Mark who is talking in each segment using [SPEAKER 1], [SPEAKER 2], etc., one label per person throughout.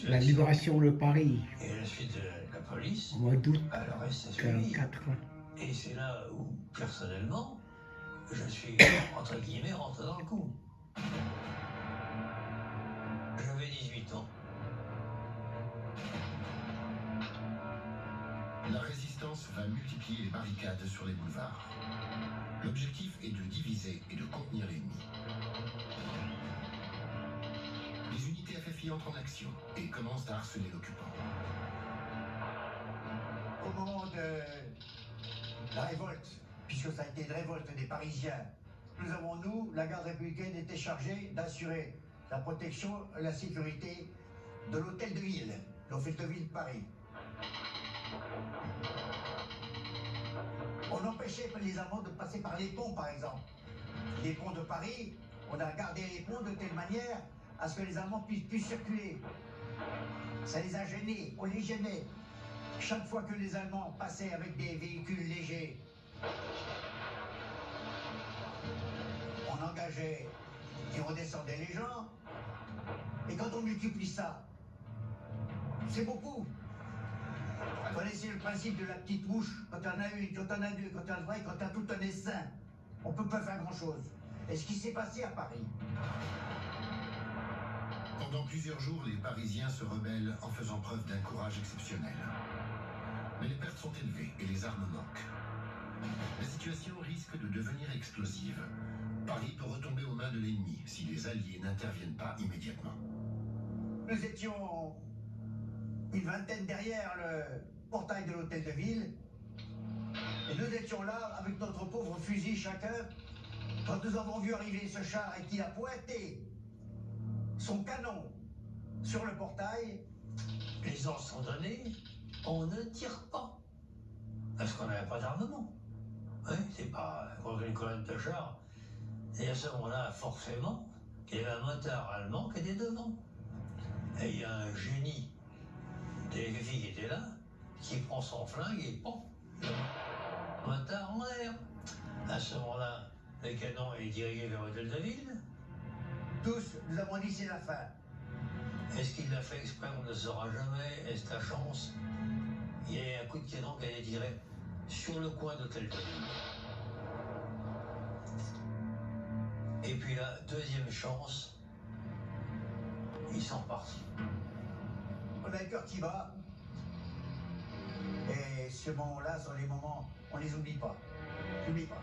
[SPEAKER 1] La libération de Paris,
[SPEAKER 2] et la suite de la police,
[SPEAKER 1] au mois d'août
[SPEAKER 2] à l'arrestation.
[SPEAKER 1] 44.
[SPEAKER 2] Et c'est là où, personnellement, je suis, entre guillemets, rentré dans le coup. J'avais 18 ans.
[SPEAKER 3] La résistance va multiplier les barricades sur les boulevards. L'objectif est de diviser et de contenir l'ennemi. Les unités FFI entrent en action et commencent à harceler l'occupant.
[SPEAKER 4] Au moment de la révolte, puisque ça a été une révolte des Parisiens, nous, la garde républicaine était chargée d'assurer la protection et la sécurité de l'hôtel de ville, l'hôtel de ville de Paris. On empêchait les Allemands de passer par les ponts, par exemple. Les ponts de Paris, on a gardé les ponts de telle manière à ce que les Allemands puissent circuler. Ça les a gênés, on les gênait. Chaque fois que les Allemands passaient avec des véhicules légers, on engageait et redescendait les gens. Et quand on multiplie ça, c'est beaucoup. Vous connaissez le principe de la petite mouche, quand il y en a une, quand il y en a deux, quand il y en a trois, quand il y a tout un essaim. On ne peut pas faire grand-chose. Et ce qui s'est passé à Paris.
[SPEAKER 3] Pendant plusieurs jours, les Parisiens se rebellent en faisant preuve d'un courage exceptionnel. Mais les pertes sont élevées et les armes manquent. La situation risque de devenir explosive. Paris peut retomber aux mains de l'ennemi si les Alliés n'interviennent pas immédiatement.
[SPEAKER 4] Nous étions une vingtaine derrière le portail de l'hôtel de ville. Et nous étions là avec notre pauvre fusil chacun. Quand nous avons vu arriver ce char et qu'il a pointé son canon sur le portail,
[SPEAKER 2] Les ordres sont donnés, on ne tire pas. Parce qu'on n'avait pas d'armement. Oui, c'est pas contre une colonne de chars. Et à ce moment-là, forcément, il y avait un motard allemand qui était devant. Et il y a un génie des filles qui était là, qui prend son flingue et pom, le motard en l'air. À ce moment-là, le canon est dirigé vers l'hôtel de ville.
[SPEAKER 4] tous nous avons dit c'est la fin.
[SPEAKER 2] Est-ce qu'il l'a fait exprès? On ne saura jamais. Est-ce la chance? Il y a un coup de canon qui a été tiré sur le coin d'hôtel de ville. Et puis la deuxième chance, ils sont partis.
[SPEAKER 4] On a le cœur qui bat. Et ce moment-là sont les moments, on les oublie pas. N'oublie pas.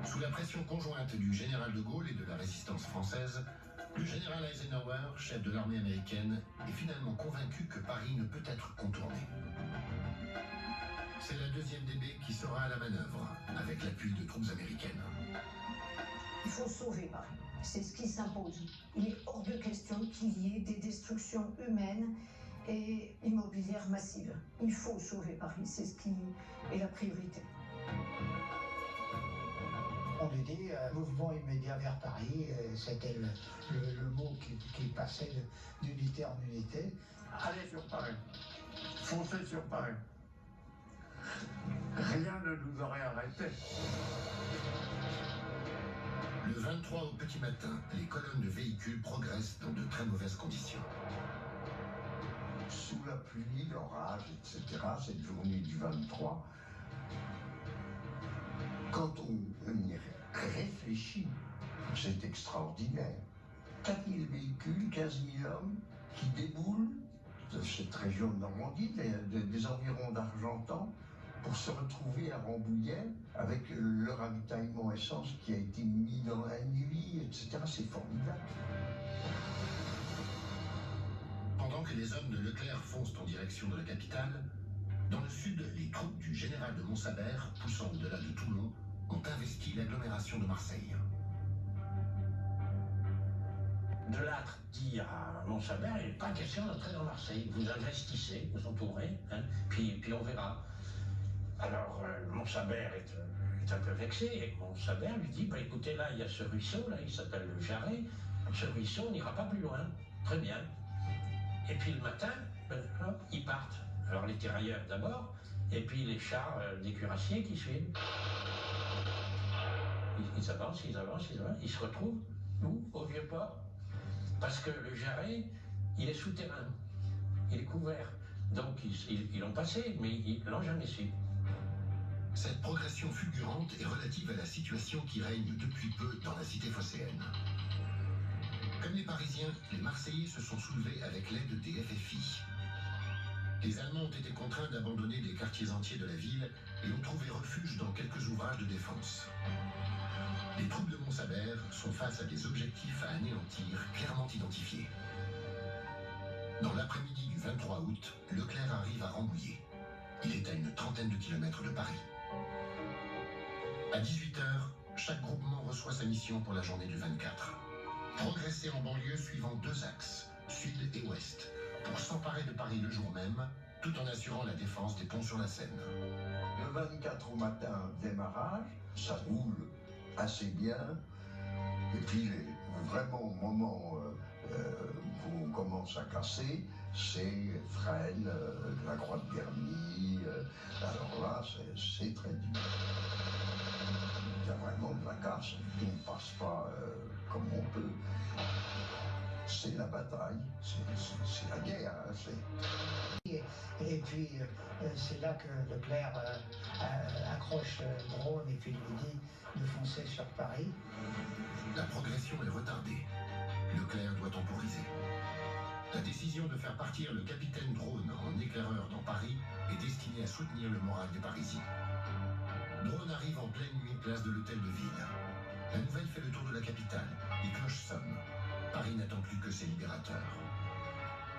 [SPEAKER 3] Sous la pression conjointe du général de Gaulle et de la résistance française, le général Eisenhower, chef de l'armée américaine, est finalement convaincu que Paris ne peut être contourné. C'est la deuxième DB qui sera à la manœuvre, avec l'appui de troupes américaines.
[SPEAKER 5] Il faut sauver Paris. C'est ce qui s'impose. Il est hors de question qu'il y ait des destructions humaines et immobilières massives. Il faut sauver Paris. C'est ce qui est la priorité.
[SPEAKER 4] On lui dit mouvement immédiat vers Paris, c'était le mot qui passait d'unité en unité. Allez sur Paris, foncez sur Paris. Rien ne nous aurait arrêtés.
[SPEAKER 3] Le 23 au petit matin, les colonnes de véhicules progressent dans de très mauvaises conditions.
[SPEAKER 6] Sous la pluie, l'orage, etc., cette journée du 23, quand on y réfléchit, c'est extraordinaire. 4000 véhicules, 15 000 hommes qui déboulent de cette région de Normandie, des environs d'Argentan, pour se retrouver à Rambouillet avec le ravitaillement essence qui a été mis dans la nuit, etc. C'est formidable.
[SPEAKER 3] Pendant que les hommes de Leclerc foncent en direction de la capitale, dans le sud, les troupes du général de Montsabert, poussant au-delà de Toulon, ont investi l'agglomération de Marseille.
[SPEAKER 7] Delattre dit à Montsabert, il n'est pas question d'entrer dans Marseille. Vous investissez, vous entourez, hein, puis on verra. Alors Montsabert est un peu vexé, et Montsabert lui dit, bah, écoutez, là, il y a ce ruisseau, là, il s'appelle le Jarret. Ce ruisseau, on n'ira pas plus loin. Très bien. Et puis le matin, hop, ils partent. Alors les tirailleurs d'abord, et puis les chars des cuirassiers qui suivent. Ils avancent, ils se retrouvent, où, au Vieux-Port. Parce que le Jarret, il est souterrain, il est couvert. Donc ils l'ont passé, mais ils l'ont jamais su.
[SPEAKER 3] Cette progression fulgurante est relative à la situation qui règne depuis peu dans la cité phocéenne. Comme les Parisiens, les Marseillais se sont soulevés avec l'aide des FFI. Les Allemands ont été contraints d'abandonner des quartiers entiers de la ville et ont trouvé refuge dans quelques ouvrages de défense. Les troupes de Montsabert sont face à des objectifs à anéantir clairement identifiés. Dans l'après-midi du 23 août, Leclerc arrive à Rambouillet. Il est à une trentaine de kilomètres de Paris. À 18 h, chaque groupement reçoit sa mission pour la journée du 24. Progresser en banlieue suivant deux axes, sud et ouest, pour s'emparer de Paris le jour même, tout en assurant la défense des ponts sur la Seine.
[SPEAKER 6] Le 24 au matin, démarrage, ça roule assez bien. Et puis, vraiment, au moment où on commence à casser, c'est freine, la croix de Berny. Alors là, c'est très dur. Il y a vraiment de la casse. On ne passe pas comme on peut. C'est la bataille, c'est la guerre.
[SPEAKER 8] Et puis, c'est là que Leclerc accroche Braun et puis lui dit de foncer sur Paris.
[SPEAKER 3] La progression est retardée. Leclerc doit temporiser. La décision de faire partir le capitaine Braun en éclaireur dans Paris est destinée à soutenir le moral des Parisiens. Braun arrive en pleine nuit place de l'Hôtel de Ville. La nouvelle fait le tour de la capitale. Les cloches sonnent. Paris n'attend plus que ses libérateurs.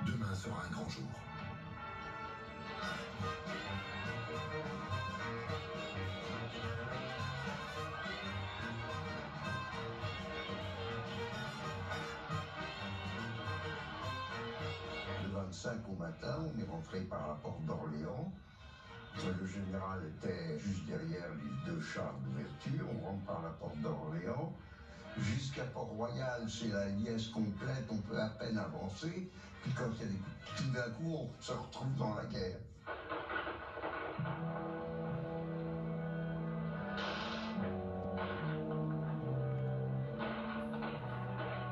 [SPEAKER 3] Demain sera un grand jour.
[SPEAKER 6] Le 25 au matin, on est rentré par la porte d'Orléans. Le général était juste derrière les deux chars d'ouverture. On rentre par la porte d'Orléans. Jusqu'à Port-Royal, c'est la liesse complète, on peut à peine avancer. Puis quand il y a des coups, tout d'un coup, on se retrouve dans la guerre.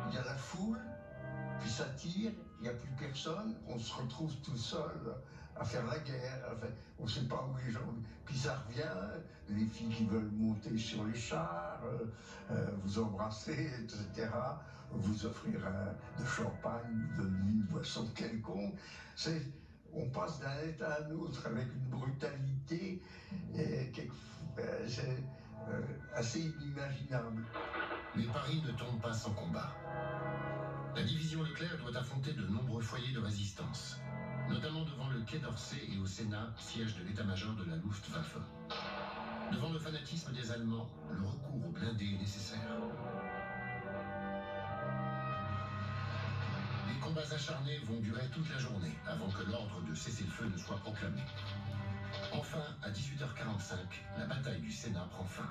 [SPEAKER 6] Il y a la foule, puis ça tire, il n'y a plus personne, on se retrouve tout seul à faire la guerre. Enfin, on ne sait pas où les gens... Puis ça revient, les filles qui veulent monter sur les chars, vous embrasser, etc., vous offrir de champagne, de une boisson quelconque. On passe d'un état à un autre avec une brutalité assez inimaginable.
[SPEAKER 3] Mais Paris ne tombe pas sans combat. La division Leclerc doit affronter de nombreux foyers de résistance, notamment devant le Quai d'Orsay et au Sénat, siège de l'état-major de la Luftwaffe. Devant le fanatisme des Allemands, le recours aux blindés est nécessaire. Les combats acharnés vont durer toute la journée avant que l'ordre de cessez-le-feu ne soit proclamé. Enfin, à 18 h 45, la bataille du Sénat prend fin.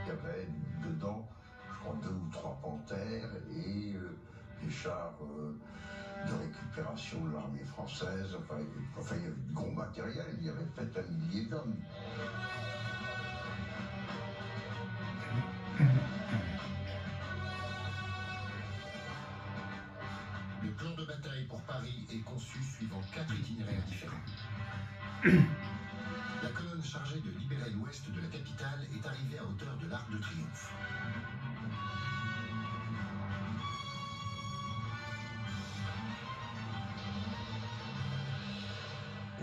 [SPEAKER 6] Il y avait dedans, je crois, 2 ou 3 panthères et des chars de récupération de l'armée française. Enfin, il y avait du gros matériel, il y avait peut-être 1 millier d'hommes.
[SPEAKER 3] Le plan de bataille pour Paris est conçu suivant 4 itinéraires différents. La colonne chargée de libérer l'ouest de la capitale est arrivée à hauteur de l'Arc de Triomphe.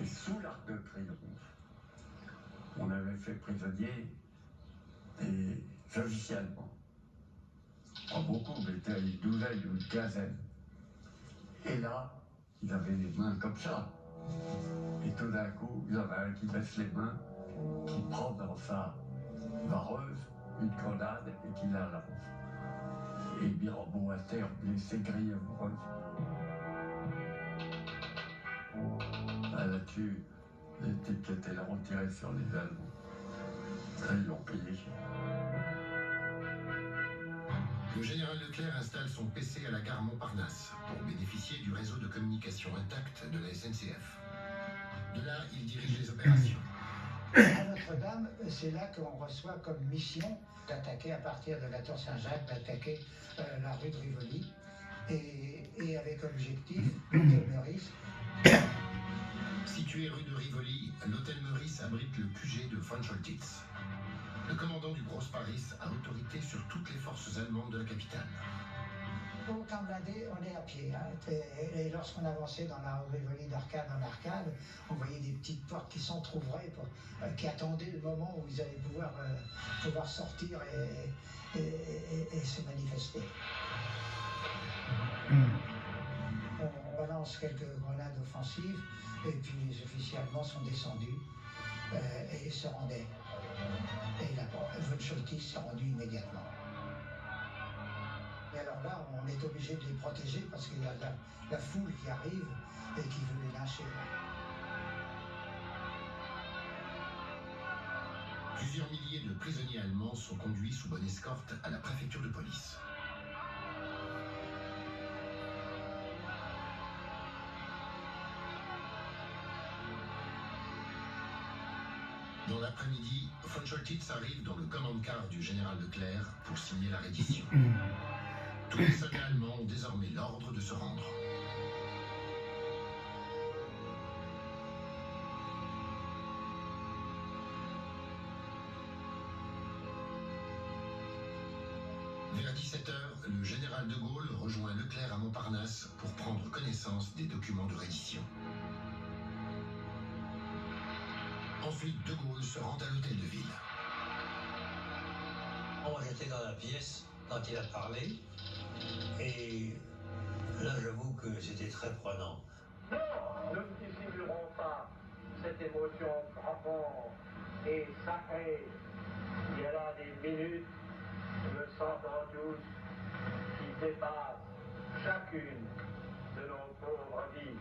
[SPEAKER 9] Et sous l'Arc de Triomphe, on avait fait prisonnier des officiers allemands. Pas beaucoup, mais c'était une douzaine ou une quinzaine. Et là, ils avaient les mains comme ça. Et tout d'un coup, il y en a un qui baisse les mains, qui prend dans sa vareuse une grenade et qui la lance. Et Mirabeau à terre, blessé grièvement. Là-dessus, les types qui étaient là ont tiré sur les Allemands. Et ils l'ont payé cher.
[SPEAKER 3] Le général Leclerc installe son PC à la gare Montparnasse pour bénéficier du réseau de communication intact de la SNCF. De là, il dirige les opérations.
[SPEAKER 8] À Notre-Dame, c'est là qu'on reçoit comme mission d'attaquer à partir de la Tour Saint-Jacques, d'attaquer la rue de Rivoli. et avec objectif, l'hôtel Meurice.
[SPEAKER 3] Situé rue de Rivoli, l'hôtel Meurice abrite le QG de von Choltitz. Le commandant du Grosse Paris a autorité sur toutes les forces allemandes de la capitale.
[SPEAKER 8] Aucun blindé, on est à pied. Hein. Et lorsqu'on avançait dans la rue Rivoli d'arcade en arcade, on voyait des petites portes qui s'entrouvraient, qui attendaient le moment où ils allaient pouvoir sortir et se manifester. On balance quelques grenades offensives et puis les officiers allemands sont descendus et se rendaient. Et la von Choltitz s'est rendu immédiatement. Et alors là, on est obligé de les protéger parce qu'il y a la foule qui arrive et qui veut les lyncher.
[SPEAKER 3] Plusieurs milliers de prisonniers allemands sont conduits sous bonne escorte à la préfecture de police. Dans l'après-midi, von Choltitz arrive dans le command-car du général Leclerc pour signer la reddition. Tous les soldats allemands ont désormais l'ordre de se rendre. Vers 17h, le général de Gaulle rejoint Leclerc à Montparnasse pour prendre connaissance des documents de reddition. Ensuite, de Gaulle se rend à l'hôtel de ville.
[SPEAKER 2] Moi, j'étais dans la pièce quand il a parlé, et là, j'avoue que c'était très prenant.
[SPEAKER 10] Non, nous ne dissimulerons pas cette émotion frappante et sacrée. Il y a là des minutes, nous le sentons tous, qui dépassent chacune de nos pauvres vies.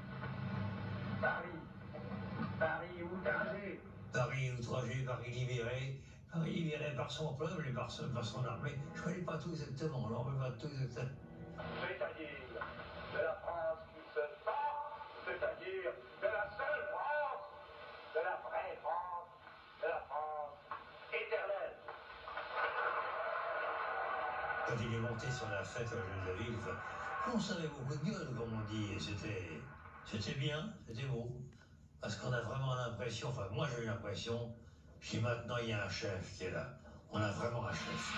[SPEAKER 10] Paris outragé.
[SPEAKER 2] Paris outragé, Paris libéré par son peuple et par son armée. Je ne connais pas tout exactement, on ne pas tout exactement.
[SPEAKER 10] C'est-à-dire de la France qui se bat, c'est-à-dire de la seule France, de la vraie France, de la France éternelle.
[SPEAKER 2] Quand il est monté sur la fête de la ville, on savait beaucoup de gueule, comme on dit, et c'était bien, c'était beau. Parce qu'on a vraiment l'impression, enfin moi j'ai eu l'impression, si maintenant il y a un chef qui est là, on a vraiment un chef.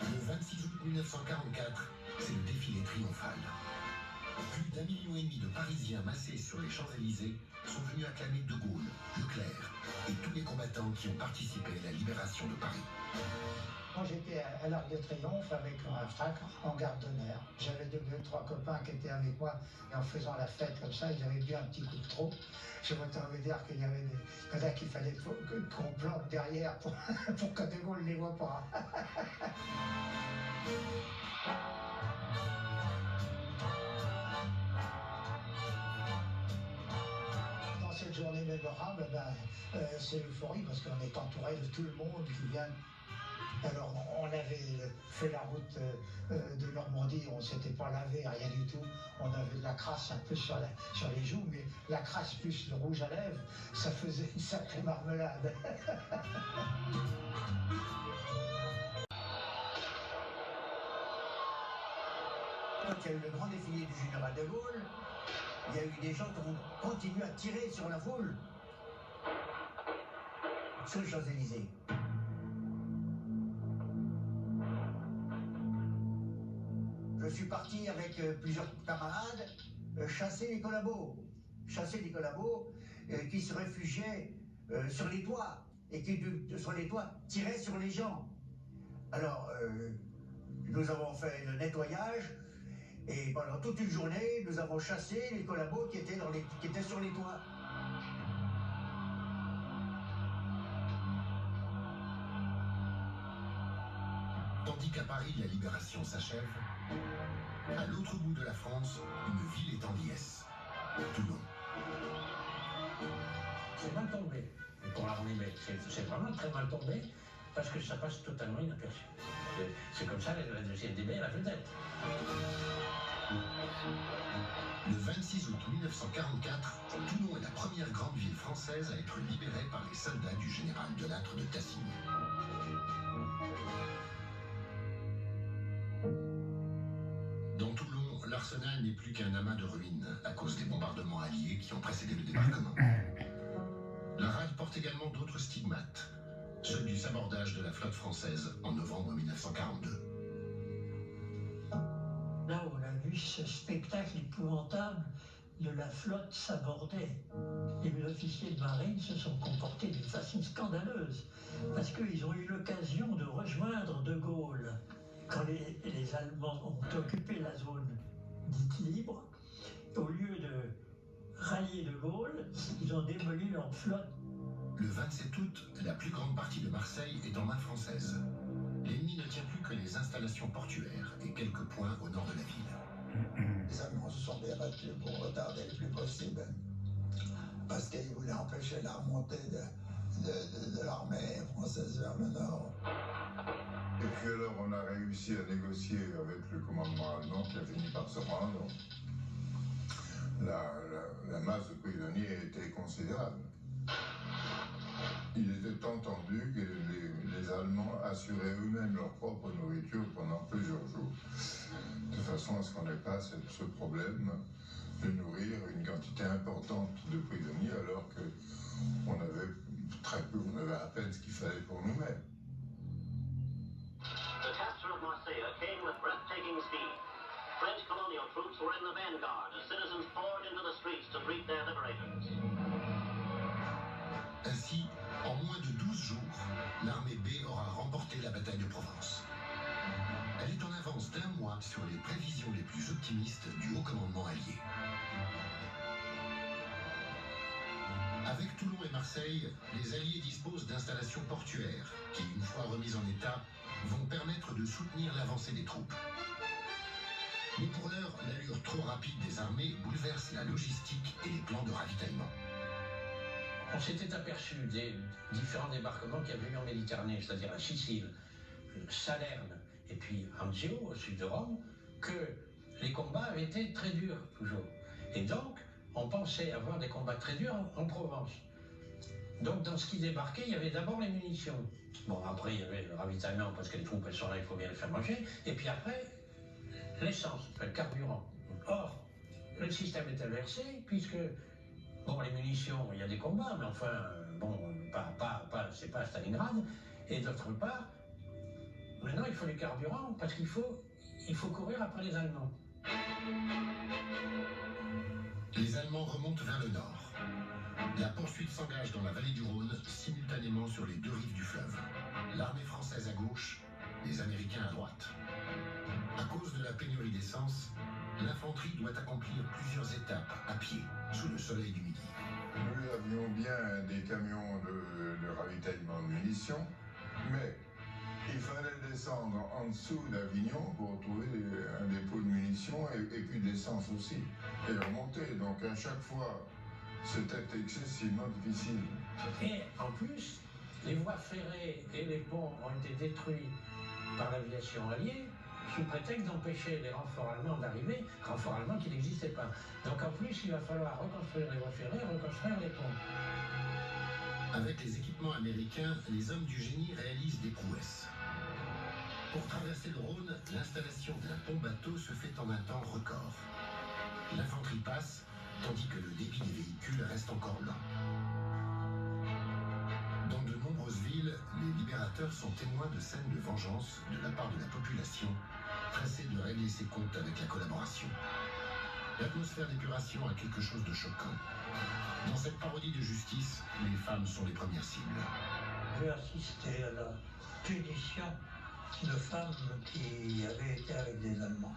[SPEAKER 3] Le 26 août 1944, c'est le défilé triomphal. Plus d'1,5 million de Parisiens massés sur les Champs-Élysées sont venus acclamer de Gaulle, Leclerc et tous les combattants qui ont participé à la libération de Paris.
[SPEAKER 8] Moi j'étais à l'Arc de Triomphe avec un frac en garde d'honneur. J'avais deux, trois copains qui étaient avec moi et en faisant la fête comme ça, ils avaient bu un petit coup de trop. Je m'entendais dire qu'il y avait des là qu'il fallait qu'on plante derrière pour que De Gaulle ne les voit pas. Dans cette journée mémorable, c'est l'euphorie parce qu'on est entouré de tout le monde qui vient. Alors, on avait fait la route de Normandie, on ne s'était pas lavé, rien du tout. On avait de la crasse un peu sur les joues, mais la crasse plus le rouge à lèvres, ça faisait une sacrée marmelade.
[SPEAKER 4] Quand il y a eu le grand défilé du général de Gaulle, il y a eu des gens qui ont continué à tirer sur la foule, sur les Champs-Élysées. Je suis parti avec plusieurs camarades chasser les collabos qui se réfugiaient sur les toits et qui, sur les toits, tiraient sur les gens. Alors, nous avons fait le nettoyage et pendant toute une journée, nous avons chassé les collabos qui étaient sur les toits.
[SPEAKER 3] Tandis qu'à Paris, la libération s'achève, à l'autre bout de la France, une ville est en liesse. Toulon.
[SPEAKER 7] C'est mal tombé pour l'armée, mais c'est vraiment très mal tombé parce que ça passe totalement inaperçu. C'est comme ça, la deuxième DB, elle a peut-être.
[SPEAKER 3] Le 26 août 1944, Toulon est la première grande ville française à être libérée par les soldats du général Delattre de Tassigny. l'arsenal n'est plus qu'un amas de ruines à cause des bombardements alliés qui ont précédé le débarquement. La rade porte également d'autres stigmates, ceux du sabordage de la flotte française en novembre 1942.
[SPEAKER 11] Là, on a vu ce spectacle épouvantable de la flotte sabordée. Les officiers de marine se sont comportés d'une façon scandaleuse parce qu'ils ont eu l'occasion de rejoindre De Gaulle quand les Allemands ont occupé la zone dite libre. Au lieu de rallier De Gaulle, ils ont démoli leur flotte.
[SPEAKER 3] Le 27 août, la plus grande partie de Marseille est en main française. L'ennemi ne tient plus que les installations portuaires et quelques points au nord de la ville.
[SPEAKER 12] Les Allemands se sont bien battus pour retarder le plus possible, parce qu'ils voulaient empêcher la remontée de l'armée française vers le nord.
[SPEAKER 13] Et puis alors on a réussi à négocier avec le commandement allemand qui a fini par se rendre. La masse de prisonniers était considérable. Il était entendu que les Allemands assuraient eux-mêmes leur propre nourriture pendant plusieurs jours, de façon à ce qu'on n'ait pas ce problème de nourrir une quantité importante de prisonniers alors qu'on avait très peu, on avait à peine ce qu'il fallait pour nous-mêmes.
[SPEAKER 14] The capture of Marseille came with breathtaking speed. French colonial troops were in the vanguard as citizens poured into the streets to greet their liberators.
[SPEAKER 3] Ainsi, en moins de 12 jours, l'armée B aura remporté la bataille de Provence. Elle est en avance d'1 mois sur les prévisions les plus optimistes du haut commandement allié. Avec Toulon et Marseille, les Alliés disposent d'installations portuaires qui, une fois remises en état, vont permettre de soutenir l'avancée des troupes. Mais pour l'heure, l'allure trop rapide des armées bouleverse la logistique et les plans de ravitaillement.
[SPEAKER 7] On s'était aperçu des différents débarquements qu'il y avait eu en Méditerranée, c'est-à-dire à Sicile, Salerne et puis Anzio, au sud de Rome, que les combats avaient été très durs, toujours. Et donc, on pensait avoir des combats très durs en Provence. Donc, dans ce qui débarquait, il y avait d'abord les munitions. Bon, après, il y avait le ravitaillement, parce que les troupes, elles sont là, il faut bien les faire manger. Et puis après, l'essence, le carburant. Or, le système est inversé, puisque, bon, les munitions, il y a des combats, mais enfin, bon, c'est pas à Stalingrad. Et d'autre part, maintenant, il faut les carburants, parce qu'il faut courir après les Allemands.
[SPEAKER 3] Les Allemands remontent vers le nord. La poursuite s'engage dans la vallée du Rhône, simultanément sur les deux rives du fleuve. L'armée française à gauche, les Américains à droite. À cause de la pénurie d'essence, l'infanterie doit accomplir plusieurs étapes à pied, sous le soleil du midi.
[SPEAKER 13] Nous avions bien des camions de ravitaillement de munitions, mais il fallait descendre en dessous d'Avignon pour trouver un dépôt de munitions et puis de l'essence aussi, et remonter. Donc à chaque fois, c'était excessivement difficile.
[SPEAKER 7] Et en plus, les voies ferrées et les ponts ont été détruits par l'aviation alliée sous prétexte d'empêcher les renforts allemands d'arriver, renforts allemands qui n'existaient pas. Donc en plus, il va falloir reconstruire les voies ferrées, reconstruire les ponts.
[SPEAKER 3] Avec les équipements américains, les hommes du génie réalisent des prouesses. Pour traverser le Rhône, l'installation d'un pont-bateau se fait en un temps record. L'infanterie passe, tandis que le débit des véhicules reste encore lent. Dans de nombreuses villes, les libérateurs sont témoins de scènes de vengeance de la part de la population, pressée de régler ses comptes avec la collaboration. L'atmosphère d'épuration a quelque chose de choquant. Dans cette parodie de justice, les femmes sont les premières cibles.
[SPEAKER 11] J'ai assisté à la punition de femmes qui avaient été avec des Allemands.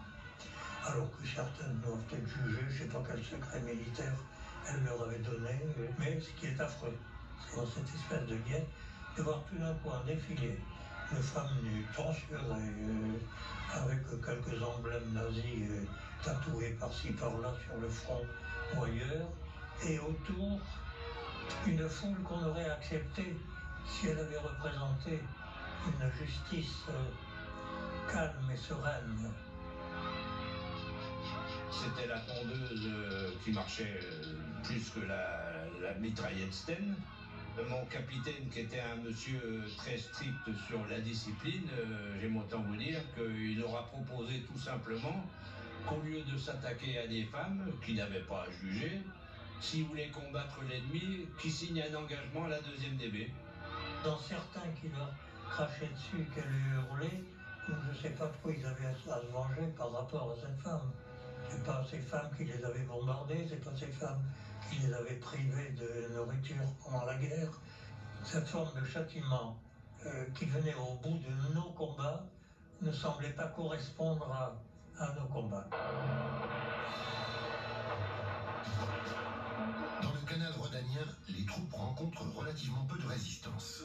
[SPEAKER 11] Alors que certaines doivent être jugées, je ne sais pas quel secret militaire elles leur avaient donné, mais ce qui est affreux, c'est dans cette espèce de guerre, de voir tout d'un coup un défilé de femmes nues, transférées, avec quelques emblèmes nazis tatoués par-ci par-là sur le front ou ailleurs, et autour une foule qu'on aurait acceptée si elle avait représenté une justice calme et sereine.
[SPEAKER 15] C'était la tondeuse qui marchait plus que la mitraillette Sten. Mon capitaine, qui était un monsieur très strict sur la discipline, j'aime autant vous dire qu'il aura proposé tout simplement qu'au lieu de s'attaquer à des femmes qui n'avaient pas à juger, s'ils voulaient combattre l'ennemi, qu'ils signent un engagement à la 2e DB.
[SPEAKER 11] Dans certains qui leur crachaient dessus, qu'elle hurlait, je ne sais pas pourquoi ils avaient à se venger par rapport à cette femme. C'est pas ces femmes qui les avaient bombardées, c'est pas ces femmes qui les avaient privées de nourriture pendant la guerre. Cette forme de châtiment qui venait au bout de nos combats ne semblait pas correspondre à nos combats.
[SPEAKER 3] Dans le canal rhodanien, les troupes rencontrent relativement peu de résistance.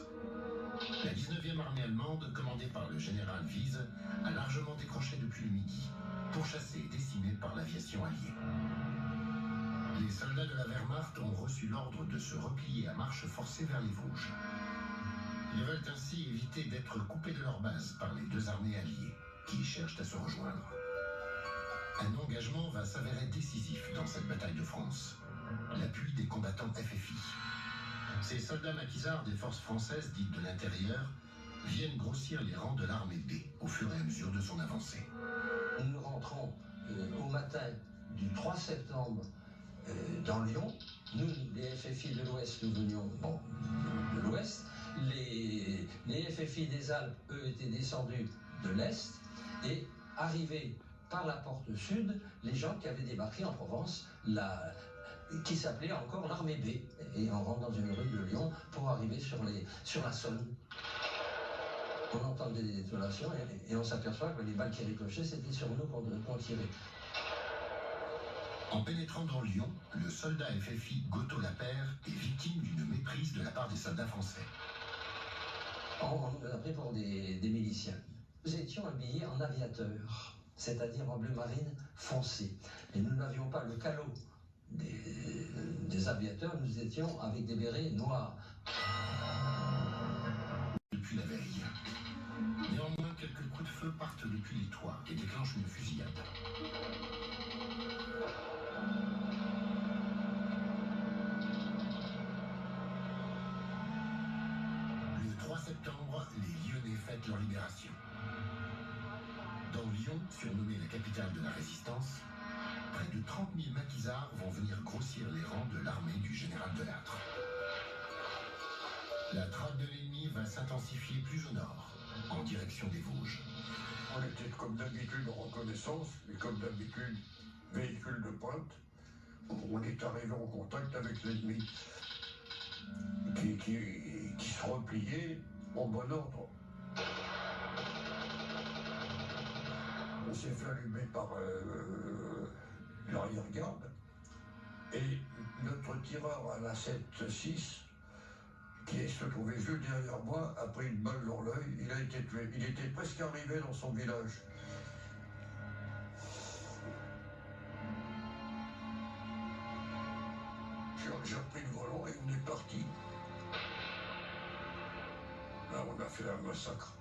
[SPEAKER 3] La 19e armée allemande, commandée par le général Wiese, a largement décroché depuis le Midi, pourchassée et décimée par l'aviation alliée. Les soldats de la Wehrmacht ont reçu l'ordre de se replier à marche forcée vers les Vosges. Ils veulent ainsi éviter d'être coupés de leur base par les deux armées alliées, qui cherchent à se rejoindre. Un engagement va s'avérer décisif dans cette bataille de France. L'appui des combattants FFI. Ces soldats maquisards des forces françaises dites de l'intérieur viennent grossir les rangs de l'armée B au fur et à mesure de son avancée.
[SPEAKER 16] Nous rentrons au matin du 3 septembre dans Lyon. Nous, les FFI de l'Ouest, nous venions de l'Ouest. Les FFI des Alpes, eux, étaient descendus de l'Est et arrivés par la porte sud, les gens qui avaient débarqué en Provence, qui s'appelait encore l'armée B. Et on rentre dans une rue de Lyon pour arriver sur la Saône. On entend des détonations et on s'aperçoit que les balles qui ricochaient, c'était sur nous qu'on tirait.
[SPEAKER 3] En pénétrant dans Lyon, le soldat FFI Goto Lapère est victime d'une méprise de la part des soldats français.
[SPEAKER 16] On nous a pris pour des miliciens. Nous étions habillés en aviateurs, c'est-à-dire en bleu marine foncé. Et nous n'avions pas le calot des aviateurs, nous étions avec des bérets noirs.
[SPEAKER 3] Depuis la veille. Néanmoins, quelques coups de feu partent depuis les toits et déclenchent une fusillade. Le 3 septembre, les Lyonnais fêtent leur libération. Dans Lyon, surnommée la capitale de la résistance, près de 30 000 maquisards vont venir grossir les rangs de l'armée du général Delattre. La traque de l'ennemi va s'intensifier plus au nord, en direction des Vosges.
[SPEAKER 9] On était comme d'habitude en reconnaissance, et comme d'habitude, véhicule de pointe. On est arrivé en contact avec l'ennemi, qui se repliait en bon ordre. On s'est fait allumer par l'arrière-garde, et notre tireur à la 7-6, qui se trouvait juste derrière moi, a pris une balle dans l'œil, il a été tué. Il était presque arrivé dans son village. J'ai repris le volant et on est parti. Là, on a fait un massacre.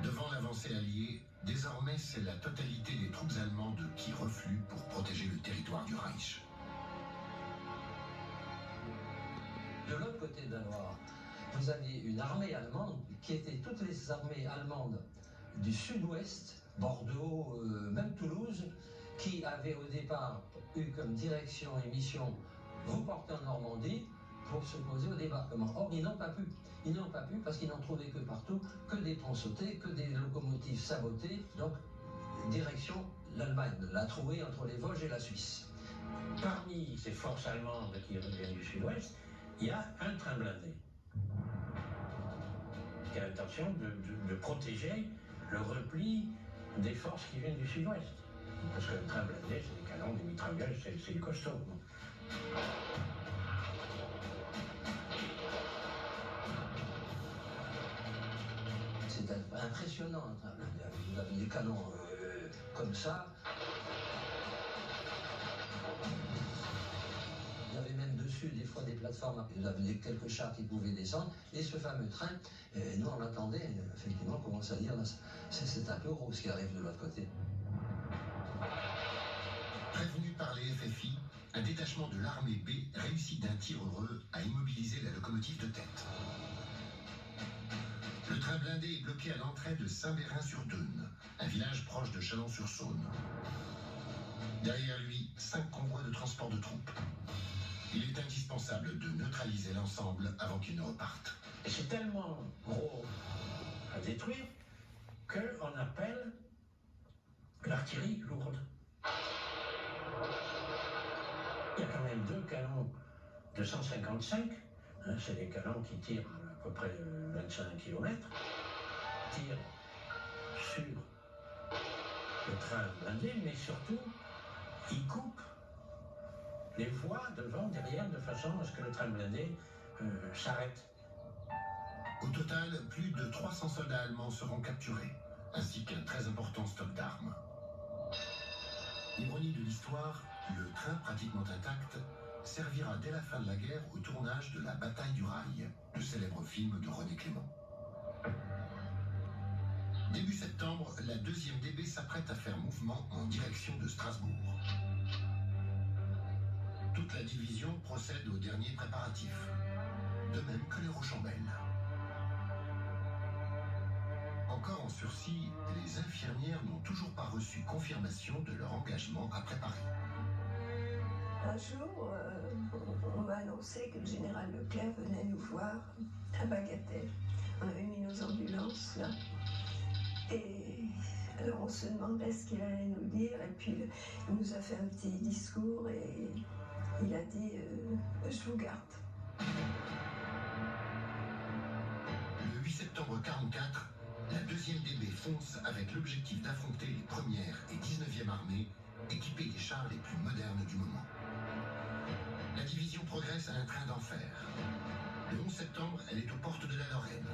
[SPEAKER 3] Devant l'avancée alliée, désormais c'est la totalité des troupes allemandes qui refluent pour protéger le territoire du Reich.
[SPEAKER 16] De l'autre côté de la Loire, vous aviez une armée allemande qui était toutes les armées allemandes du sud-ouest, Bordeaux, même Toulouse, qui avaient au départ eu comme direction et mission vous porter en Normandie pour s'opposer au débarquement. Or, ils n'ont pas pu. Ils n'ont pas pu parce qu'ils n'ont trouvé que partout que des ponts sautés, que des locomotives sabotées. Donc, direction l'Allemagne, l'a trouvé entre les Vosges et la Suisse.
[SPEAKER 7] Parmi ces forces allemandes qui reviennent du sud-ouest, il y a un train blindé qui a l'intention de protéger le repli des forces qui viennent du sud-ouest. Parce que le train blindé, c'est des canons, des mitrailleuses, c'est du costaud.
[SPEAKER 16] C'est impressionnant, un train blindé. Vous avez des canons comme ça. Il y avait même dessus des fois des plateformes, vous avez quelques chars qui pouvaient descendre, et ce fameux train, nous on l'attendait, effectivement, on commence à dire, c'est un peu gros ce qui arrive de l'autre côté.
[SPEAKER 3] Prévenu par les FFI, un détachement de l'armée B réussit d'un tir heureux à immobiliser la locomotive de tête. Le train blindé est bloqué à l'entrée de Saint-Bérin-sur-Deûne, un village proche de Chalon-sur-Saône. Derrière lui, 5 convois de transport de troupes. Il est indispensable de neutraliser l'ensemble avant qu'il ne reparte.
[SPEAKER 7] Et c'est tellement gros à détruire qu'on appelle l'artillerie lourde. Il y a quand même 2 canons de 155, hein, c'est des canons qui tirent à peu près 25 km, tirent sur le train blindé, mais surtout, ils coupent les voies devant, derrière, de façon à ce que le train blindé s'arrête.
[SPEAKER 3] Au total, plus de 300 soldats allemands seront capturés, ainsi qu'un très important stock d'armes. Ironie de l'histoire, le train pratiquement intact servira dès la fin de la guerre au tournage de La Bataille du Rail, le célèbre film de René Clément. Début septembre, la 2e DB s'apprête à faire mouvement en direction de Strasbourg. Toute la division procède aux derniers préparatifs, de même que les Rochambeaux. Encore en sursis, les infirmières n'ont toujours pas reçu confirmation de leur engagement après Paris.
[SPEAKER 5] Un jour, on m'a annoncé que le général Leclerc venait nous voir à Bagatelle. On avait mis nos ambulances là. Et alors on se demandait ce qu'il allait nous dire. Et puis il nous a fait un petit discours et il a dit « Je vous garde ».
[SPEAKER 3] Le 8 septembre 1944, la 2e DB fonce avec l'objectif d'affronter les 1ère et 19e armées, équipées des chars les plus modernes du moment. La division progresse à un train d'enfer. Le 11 septembre, elle est aux portes de la Lorraine.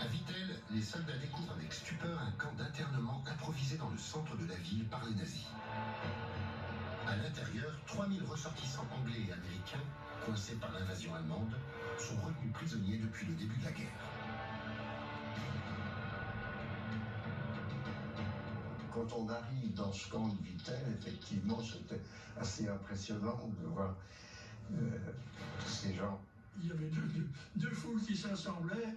[SPEAKER 3] À Vittel, les soldats découvrent avec stupeur un camp d'internement improvisé dans le centre de la ville par les nazis. À l'intérieur, 3000 ressortissants anglais et américains, coincés par l'invasion allemande, sont retenus prisonniers depuis le début de la guerre.
[SPEAKER 6] Quand on arrive dans ce camp de Vittel, effectivement, c'était assez impressionnant de voir ces gens.
[SPEAKER 17] Il y avait deux foules qui s'assemblaient.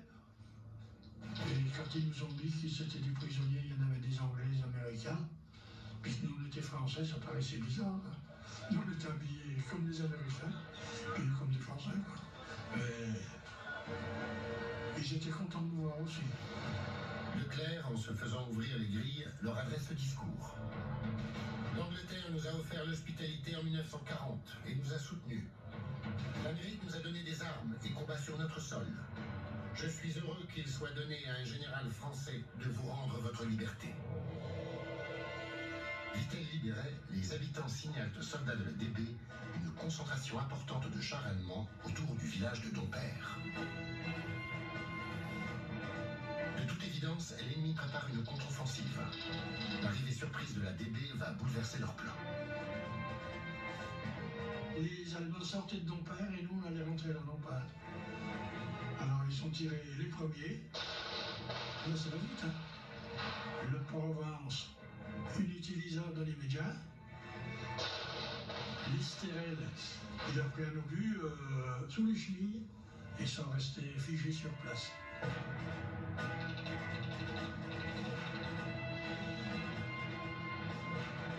[SPEAKER 17] Et quand ils nous ont dit que c'était des prisonniers, il y en avait des Anglais, des Américains. Puis nous, on était Français, ça paraissait bizarre. Nous, on était habillés comme des Américains, puis comme des Français. Et ils étaient contents de nous voir aussi.
[SPEAKER 3] Leclerc, en se faisant ouvrir les grilles, leur adresse le discours. L'Angleterre nous a offert l'hospitalité en 1940 et nous a soutenus. L'Amérique nous a donné des armes et combat sur notre sol. Je suis heureux qu'il soit donné à un général français de vous rendre votre liberté. Vittel libéré, les habitants signalent aux soldats de la DB une concentration importante de chars allemands autour du village de Dompierre. De toute évidence, l'ennemi prépare une contre-offensive. L'arrivée surprise de la DB va bouleverser leur plan.
[SPEAKER 17] Les Allemands sortaient de Dompierre et nous, on allait rentrer dans Dompierre. Alors, ils ont tiré les premiers. Là, ça va vite, hein. Le Provence, inutilisable dans l'immédiat. L'Istérel, il a pris un obus sous les chevilles et sont restés figés sur place.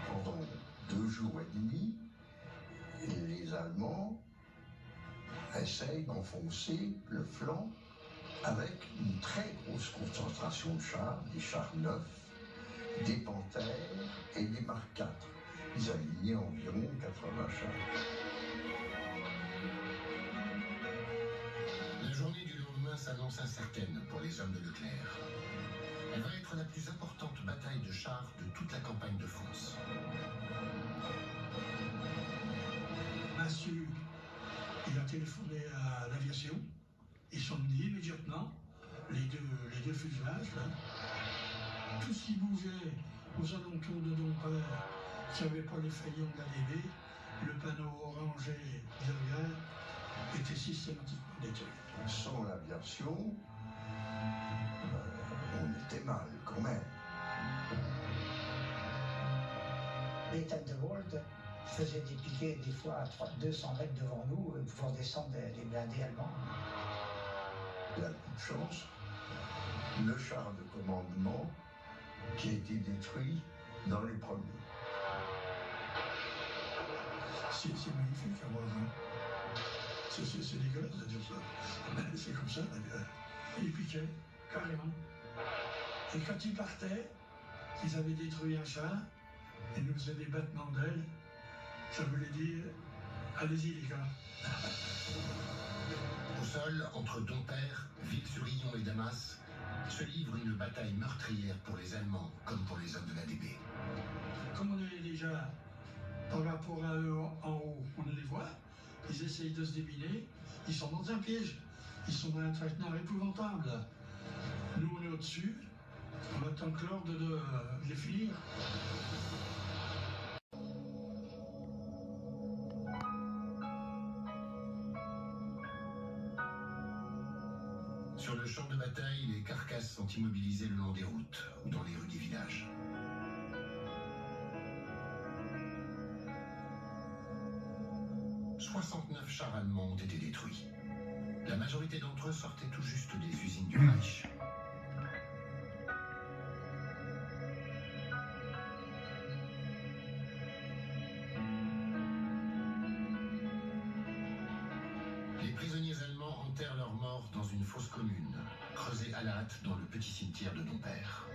[SPEAKER 6] Pendant 2 jours et demi, les Allemands essayent d'enfoncer le flanc avec une très grosse concentration de chars, des chars neufs, des Panthères et des Mark IV. Ils alignaient environ 80 chars.
[SPEAKER 3] La journée du lendemain s'annonce incertaine pour les hommes de Leclerc. Elle va être la plus importante bataille de chars de toute la campagne de France.
[SPEAKER 17] Massue, il a téléphoné à l'aviation. Ils sont venus immédiatement, les deux fuselages, là. Tout ce qui bougeait aux alentours de Dompierre, qui n'avait pas les faillons de la DB, le panneau orangé derrière, était systématiquement détruit.
[SPEAKER 6] Sans l'aviation, on était mal quand même.
[SPEAKER 8] Les Thunderbolts faisaient des piquets des fois à 200 mètres devant nous pour descendre les blindés allemands.
[SPEAKER 6] Il a coup de chance. Le char de commandement qui a été détruit dans les premiers.
[SPEAKER 17] C'est magnifique à voir. Hein. C'est dégueulasse de dire ça. Mais c'est comme ça. Ils piquaient, carrément. Et quand ils partaient, ils avaient détruit un char, ils nous faisaient des battements d'ailes. Ça voulait dire, allez-y les gars.
[SPEAKER 3] Au sol, entre Dompierre, Ville-sur-Illon et Damas, se livre une bataille meurtrière pour les Allemands comme pour les hommes de la DB.
[SPEAKER 17] Comme on est déjà par rapport à eux en haut, on les voit, ils essayent de se débiner, ils sont dans un piège, ils sont dans un traquenard épouvantable. Nous on est au-dessus, on attend que l'ordre de les finir.
[SPEAKER 3] Sur le champ de bataille, les carcasses sont immobilisées le long des routes ou dans les rues des villages. « 69 chars allemands ont été détruits. La majorité d'entre eux sortaient tout juste des usines du Reich. Les prisonniers allemands enterrent leurs morts dans une fosse commune, creusée à la hâte dans le petit cimetière de Dompierre.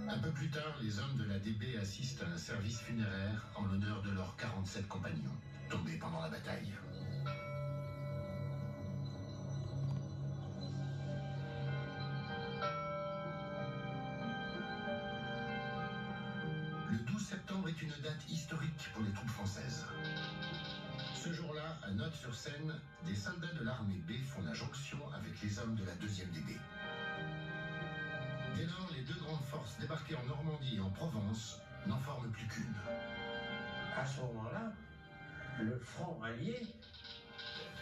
[SPEAKER 3] Un peu plus tard, les hommes de la DB assistent à un service funéraire en l'honneur de leurs 47 compagnons, tombés pendant la bataille. Le 12 septembre est une date historique pour les troupes françaises. Ce jour-là, à Nottes-sur-Seine, des soldats de l'armée B font la jonction avec les hommes de la 2e DB. Dès lors, les deux grandes forces débarquées en Normandie et en Provence n'en forment plus qu'une.
[SPEAKER 7] À ce moment-là, le front allié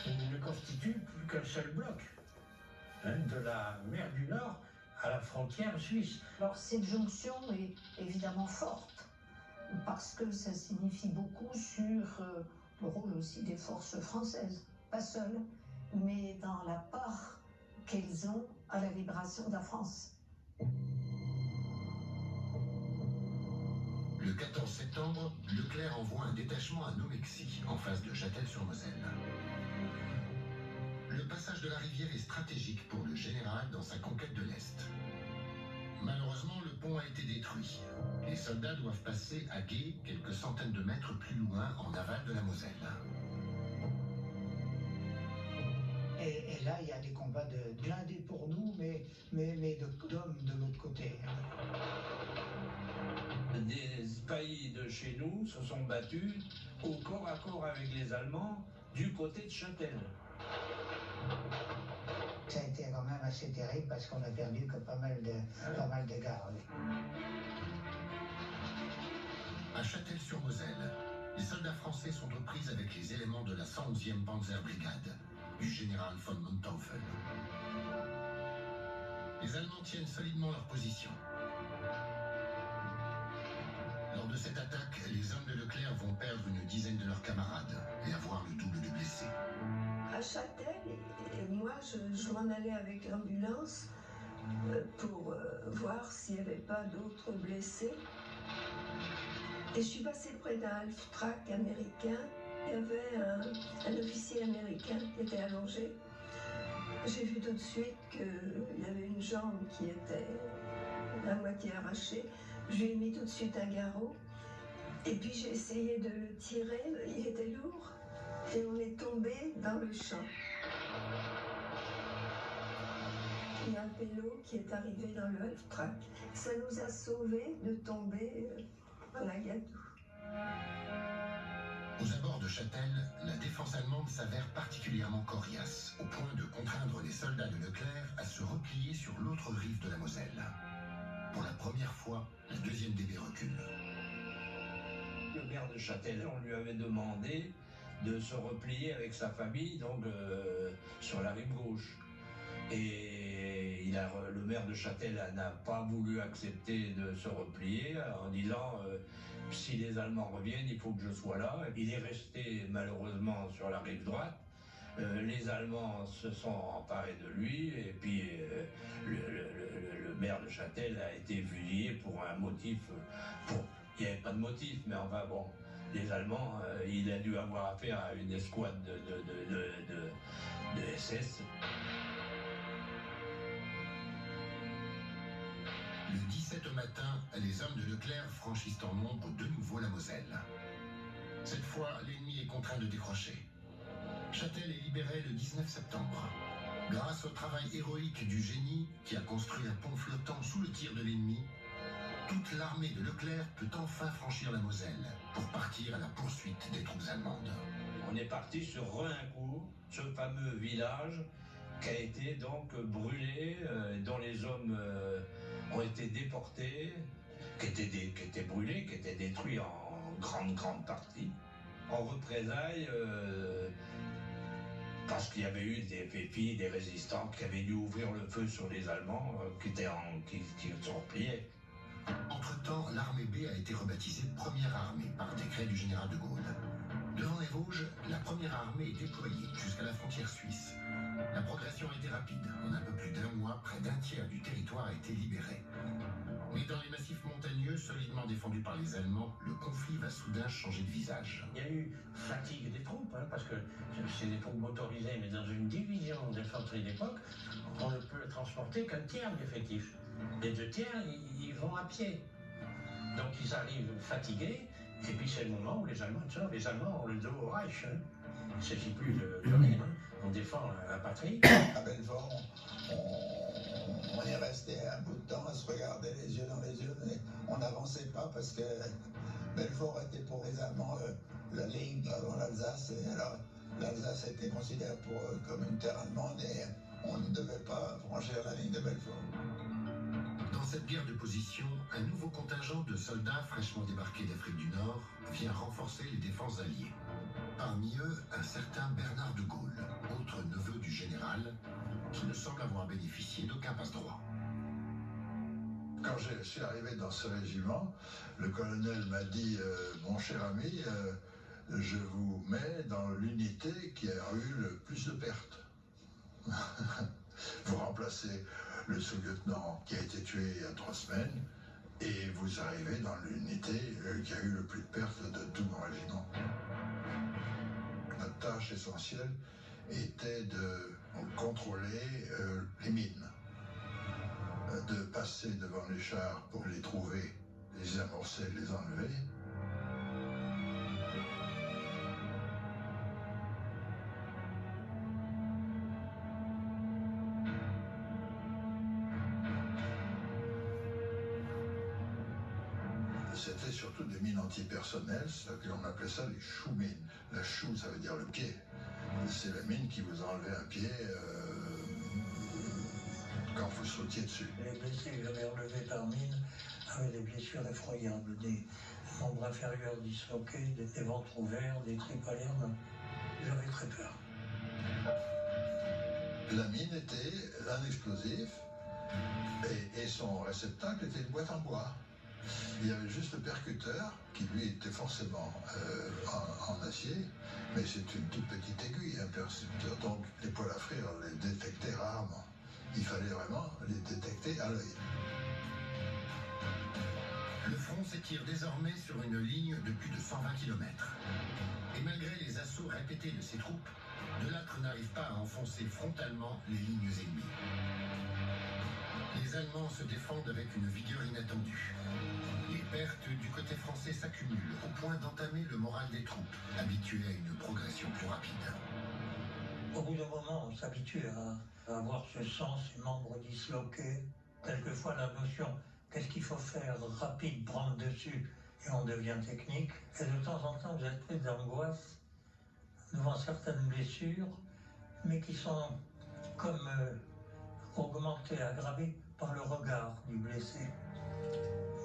[SPEAKER 7] ne constitue plus qu'un seul bloc, de la mer du Nord à la frontière suisse.
[SPEAKER 5] Alors cette jonction est évidemment forte, parce que ça signifie beaucoup sur le rôle aussi des forces françaises, pas seules, mais dans la part qu'elles ont à la libération de la France.
[SPEAKER 3] Le 14 septembre, Leclerc envoie un détachement à Nomexy, en face de Châtel-sur-Moselle. Le passage de la rivière est stratégique pour le général dans sa conquête de l'Est. Malheureusement, le pont a été détruit. Les soldats doivent passer à Gué, quelques centaines de mètres plus loin, en aval de la Moselle.
[SPEAKER 8] Et là, il y a des combats de blindés pour nous, mais d'hommes de l'autre côté.
[SPEAKER 15] Des pays de chez nous se sont battus au corps à corps avec les Allemands du côté de Châtel.
[SPEAKER 8] Ça a été quand même assez terrible parce qu'on a perdu que pas mal de gardes.
[SPEAKER 3] À Châtel-sur-Moselle, les soldats français sont aux prises avec les éléments de la 111e Panzerbrigade du général von Manteuffel. Les Allemands tiennent solidement leur position. Lors de cette attaque, les hommes de Leclerc vont perdre une dizaine de leurs camarades et avoir le double de blessés.
[SPEAKER 18] À Châtel, et moi, je m'en allais avec l'ambulance pour voir s'il n'y avait pas d'autres blessés. Et je suis passée près d'un half-track américain. Il y avait un officier américain qui était allongé. J'ai vu tout de suite qu'il y avait une jambe qui était à moitié arrachée. Je lui ai mis tout de suite un garrot. Et puis j'ai essayé de le tirer, il était lourd. Et on est tombé dans le champ. Il y a un pélo qui est arrivé dans le half-track. Ça nous a sauvés de tomber dans la Gadoue.
[SPEAKER 3] Aux abords de Châtel, la défense allemande s'avère particulièrement coriace, au point de contraindre les soldats de Leclerc à se replier sur l'autre rive de la Moselle. Pour la première fois, la 2e DB recule.
[SPEAKER 15] Le maire de Châtel, on lui avait demandé de se replier avec sa famille donc sur la rive gauche. Et il le maire de Châtel n'a pas voulu accepter de se replier en disant si les Allemands reviennent, il faut que je sois là. Il est resté malheureusement sur la rive droite. Les Allemands se sont emparés de lui et puis le maire de Châtel a été fusillé pour un motif. Il n'y avait pas de motif, mais enfin bon, les Allemands, il a dû avoir affaire à une escouade de SS.
[SPEAKER 3] Le 17 au matin, les hommes de Leclerc franchissent en nombre de nouveau la Moselle. Cette fois, l'ennemi est contraint de décrocher. Châtel est libéré le 19 septembre. Grâce au travail héroïque du génie qui a construit un pont flottant sous le tir de l'ennemi, toute l'armée de Leclerc peut enfin franchir la Moselle pour partir à la poursuite des troupes allemandes.
[SPEAKER 15] On est parti sur Rehincourt, ce fameux village qui a été donc brûlé, dont les hommes ont été déportés, qui étaient brûlés, qui étaient détruits en grande partie, en représailles, parce qu'il y avait eu des FFI, des résistants qui avaient dû ouvrir le feu sur les Allemands qui se repliaient.
[SPEAKER 3] Entre-temps, l'armée B a été rebaptisée Première Armée par décret du général de Gaulle. Devant les Vosges, la Première Armée est déployée jusqu'à la frontière suisse. La progression a été rapide. En un peu plus d'un mois, près d'un tiers du territoire a été libéré. Mais dans les massifs montagneux, solidement défendus par les Allemands, le conflit va soudain changer de visage.
[SPEAKER 7] Il y a eu fatigue des troupes, parce que c'est des troupes motorisées, mais dans une division d'infanterie d'époque, on ne peut transporter qu'un tiers d'effectifs. Les deux tiers, ils vont à pied. Donc ils arrivent fatigués, et puis c'est le moment où les Allemands ont le dos au Reich. Il ne s'agit plus de rire, on défend la patrie.
[SPEAKER 12] À Belfort, on est resté un bout de temps à se regarder les yeux dans les yeux, mais on n'avançait pas parce que Belfort était pour les Allemands la ligne avant l'Alsace, et alors l'Alsace était considérée comme une terre allemande et on ne devait pas franchir la ligne de Belfort.
[SPEAKER 3] Dans cette guerre de position, un nouveau contingent de soldats fraîchement débarqués d'Afrique du Nord vient renforcer les défenses alliées. Parmi eux, un certain Bernard de Gaulle, autre neveu du général, qui ne semble avoir bénéficié d'aucun passe-droit.
[SPEAKER 19] Quand je suis arrivé dans ce régiment, le colonel m'a dit « Mon cher ami, je vous mets dans l'unité qui a eu le plus de pertes. Vous remplacez le sous-lieutenant qui a été tué il y a 3 semaines et vous arrivez dans l'unité qui a eu le plus de pertes de tout mon régiment. » Notre tâche essentielle était de contrôler les mines, de passer devant les chars pour les trouver, les amorcer, les enlever. C'était surtout des mines antipersonnelles, on appelait ça les choux-mines. La choux, ça veut dire le pied. C'est la mine qui vous enlevait un pied quand vous sautiez dessus.
[SPEAKER 11] Les blessés que j'avais relevés par mine avaient des blessures effroyables, des membres inférieurs disloqués, des ventres ouverts, des tripes à l'air. J'avais très peur.
[SPEAKER 19] La mine était un explosif et son réceptacle était une boîte en bois. Il y avait juste le percuteur qui lui était forcément en acier, mais c'est une toute petite aiguille, un percuteur, donc les poils à frire les détectaient rarement. Il fallait vraiment les détecter à l'œil.
[SPEAKER 3] Le front s'étire désormais sur une ligne de plus de 120 km. Et malgré les assauts répétés de ses troupes, Delattre n'arrive pas à enfoncer frontalement les lignes ennemies. Les Allemands se défendent avec une vigueur inattendue. Les pertes du côté français s'accumulent au point d'entamer le moral des troupes, habituées à une progression plus rapide.
[SPEAKER 11] Au bout d'un moment, on s'habitue à avoir ce sang, ces membres disloqués. Quelquefois, la notion qu'est-ce qu'il faut faire rapide, prendre dessus, et on devient technique. Et de temps en temps, vous êtes pris d'angoisse devant certaines blessures, mais qui sont comme augmentées, aggravées par le regard du blessé.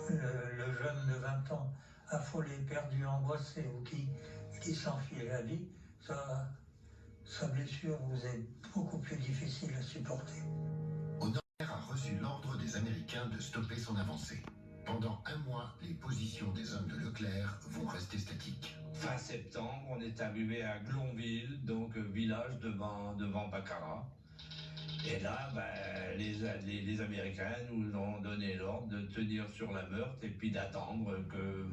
[SPEAKER 11] Le jeune de 20 ans, affolé, perdu, angoissé, ou qui s'enfuit la vie, sa blessure vous est beaucoup plus difficile à supporter.
[SPEAKER 3] Au Nord, à Américains de stopper son avancée. Pendant un mois, les positions des hommes de Leclerc vont rester statiques.
[SPEAKER 15] Fin septembre, on est arrivé à Glonville, donc village devant Baccarat. Et là, les Américains nous ont donné l'ordre de tenir sur la Meurthe et puis d'attendre que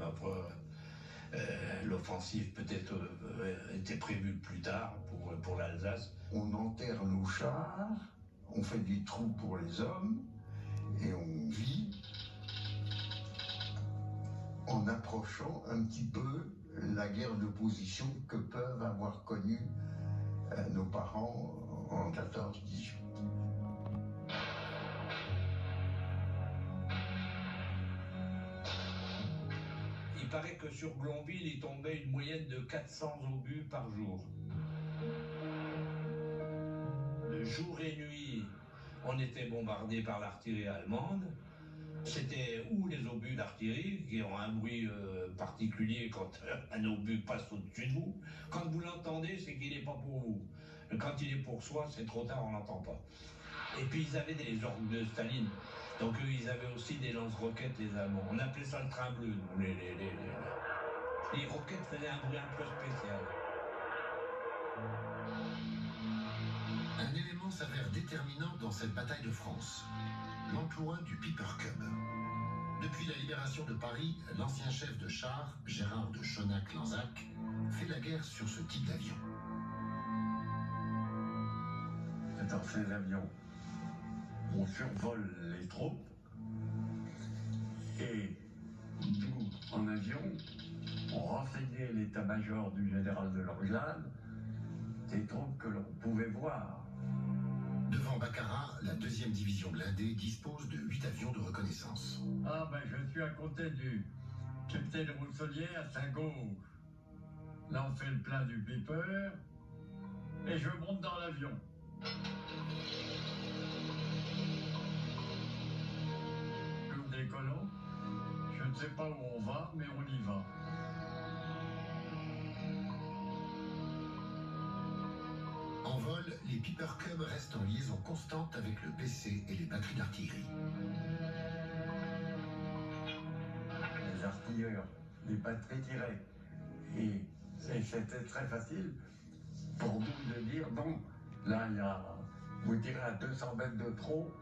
[SPEAKER 15] l'offensive peut-être était prévue plus tard pour l'Alsace.
[SPEAKER 6] On enterre nos chars, on fait des trous pour les hommes et on vit en approchant un petit peu la guerre de position que peuvent avoir connue nos parents en 14-18.
[SPEAKER 15] Il paraît que sur Glonville, il tombait une moyenne de 400 obus par jour. De jour et nuit, on était bombardé par l'artillerie allemande. C'était ou les obus d'artillerie qui ont un bruit particulier quand un obus passe au-dessus de vous. Quand vous l'entendez, c'est qu'il n'est pas pour vous. Quand il est pour soi, c'est trop tard, on l'entend pas. Et puis ils avaient des orgues de Staline. Donc eux, ils avaient aussi des lance-roquettes, les Allemands. On appelait ça le train bleu. Les roquettes faisaient un bruit un peu spécial.
[SPEAKER 3] Un élément s'avère déterminant dans cette bataille de France. L'emploi du Piper Cub. Depuis la libération de Paris, l'ancien chef de char, Gérard de Chonac-Lanzac, fait la guerre sur ce type d'avion.
[SPEAKER 9] Dans ces avions, on survole les troupes et nous, en avion, on renseignait l'état-major du général de l'Orglade des troupes que l'on pouvait voir.
[SPEAKER 3] Devant Baccarat, la 2e division blindée dispose de 8 avions de reconnaissance.
[SPEAKER 9] Ah ben je suis à côté du capitaine Rousselier à sa gauche. Là on fait le plein du Piper et je monte dans l'avion. Nous décollons, je ne sais pas où on va, mais on y va.
[SPEAKER 3] En vol, les Piper Cub restent en liaison constante avec le PC et les batteries d'artillerie.
[SPEAKER 9] Les artilleurs, les batteries tiraient. Et c'était très facile pour nous de dire non, là vous tirez à 200 mètres de trop,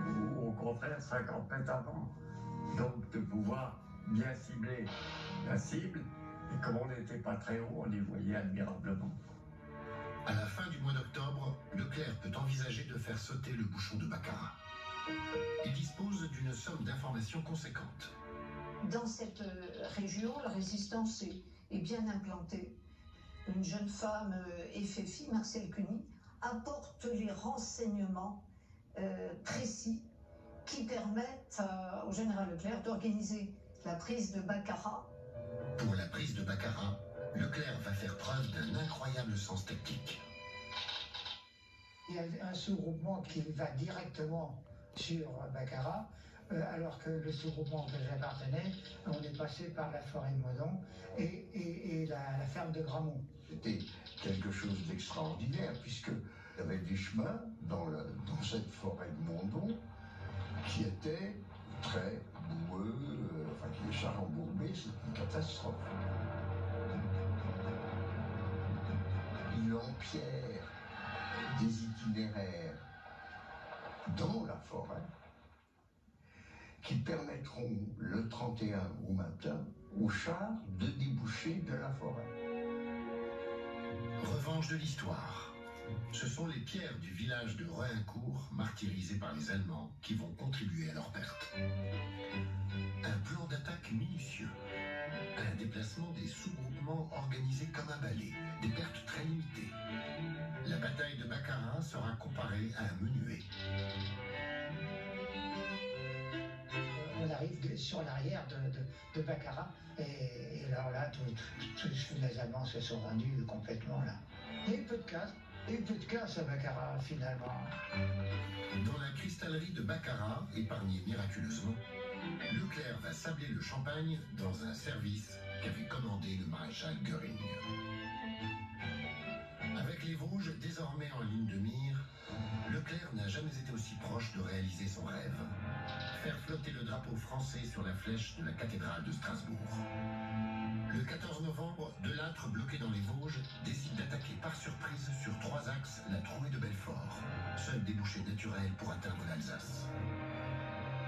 [SPEAKER 9] ou au contraire 50 mètres avant. Donc de pouvoir bien cibler la cible, et comme on n'était pas très haut, on les voyait admirablement.
[SPEAKER 3] À la fin du mois d'octobre, Leclerc peut envisager de faire sauter le bouchon de Baccarat. Il dispose d'une somme d'informations conséquente.
[SPEAKER 5] Dans cette région, la résistance est bien implantée. Une jeune femme FFI, Marcel Cuny, apporte les renseignements précis qui permettent au général Leclerc d'organiser la prise de Baccarat.
[SPEAKER 3] Pour la prise de Baccarat, Leclerc va faire preuve d'un incroyable sens tactique.
[SPEAKER 8] Il y a un sous-groupement qui va directement sur Baccarat, alors que le sous-groupement que j'appartenais, on est passé par la forêt de Meudon et la ferme de Gramont.
[SPEAKER 6] C'était quelque chose d'extraordinaire, puisqu'il y avait des chemins dans cette forêt de Meudon qui étaient très boueux, qui étaient embourbés, c'est une catastrophe. Il empierre des itinéraires dans la forêt qui permettront le 31 au matin aux chars de déboucher de la forêt.
[SPEAKER 3] Revanche de l'histoire. Ce sont les pierres du village de Rohincourt, martyrisés par les Allemands, qui vont contribuer à leur perte. Un plan d'attaque minutieux. Un déplacement des sous-groupements organisés comme un balai. Des pertes très limitées. La bataille de Baccarat sera comparée à un menuet.
[SPEAKER 8] On arrive sur l'arrière de Baccarat et alors là, tous les Allemands se sont rendus complètement là. Il y a eu peu de casse à Baccarat finalement.
[SPEAKER 3] Dans la cristallerie de Baccarat, épargnée miraculeusement, Leclerc va sabler le champagne dans un service qu'avait commandé le maréchal Göring. Avec les Vosges désormais en ligne de mire, Leclerc n'a jamais été aussi proche de réaliser son rêve. Faire flotter le drapeau français sur la flèche de la cathédrale de Strasbourg. Le 14 novembre, Delattre, bloqué dans les Vosges, décide d'attaquer par surprise sur 3 axes la trouée de Belfort, seul débouché naturel pour atteindre l'Alsace.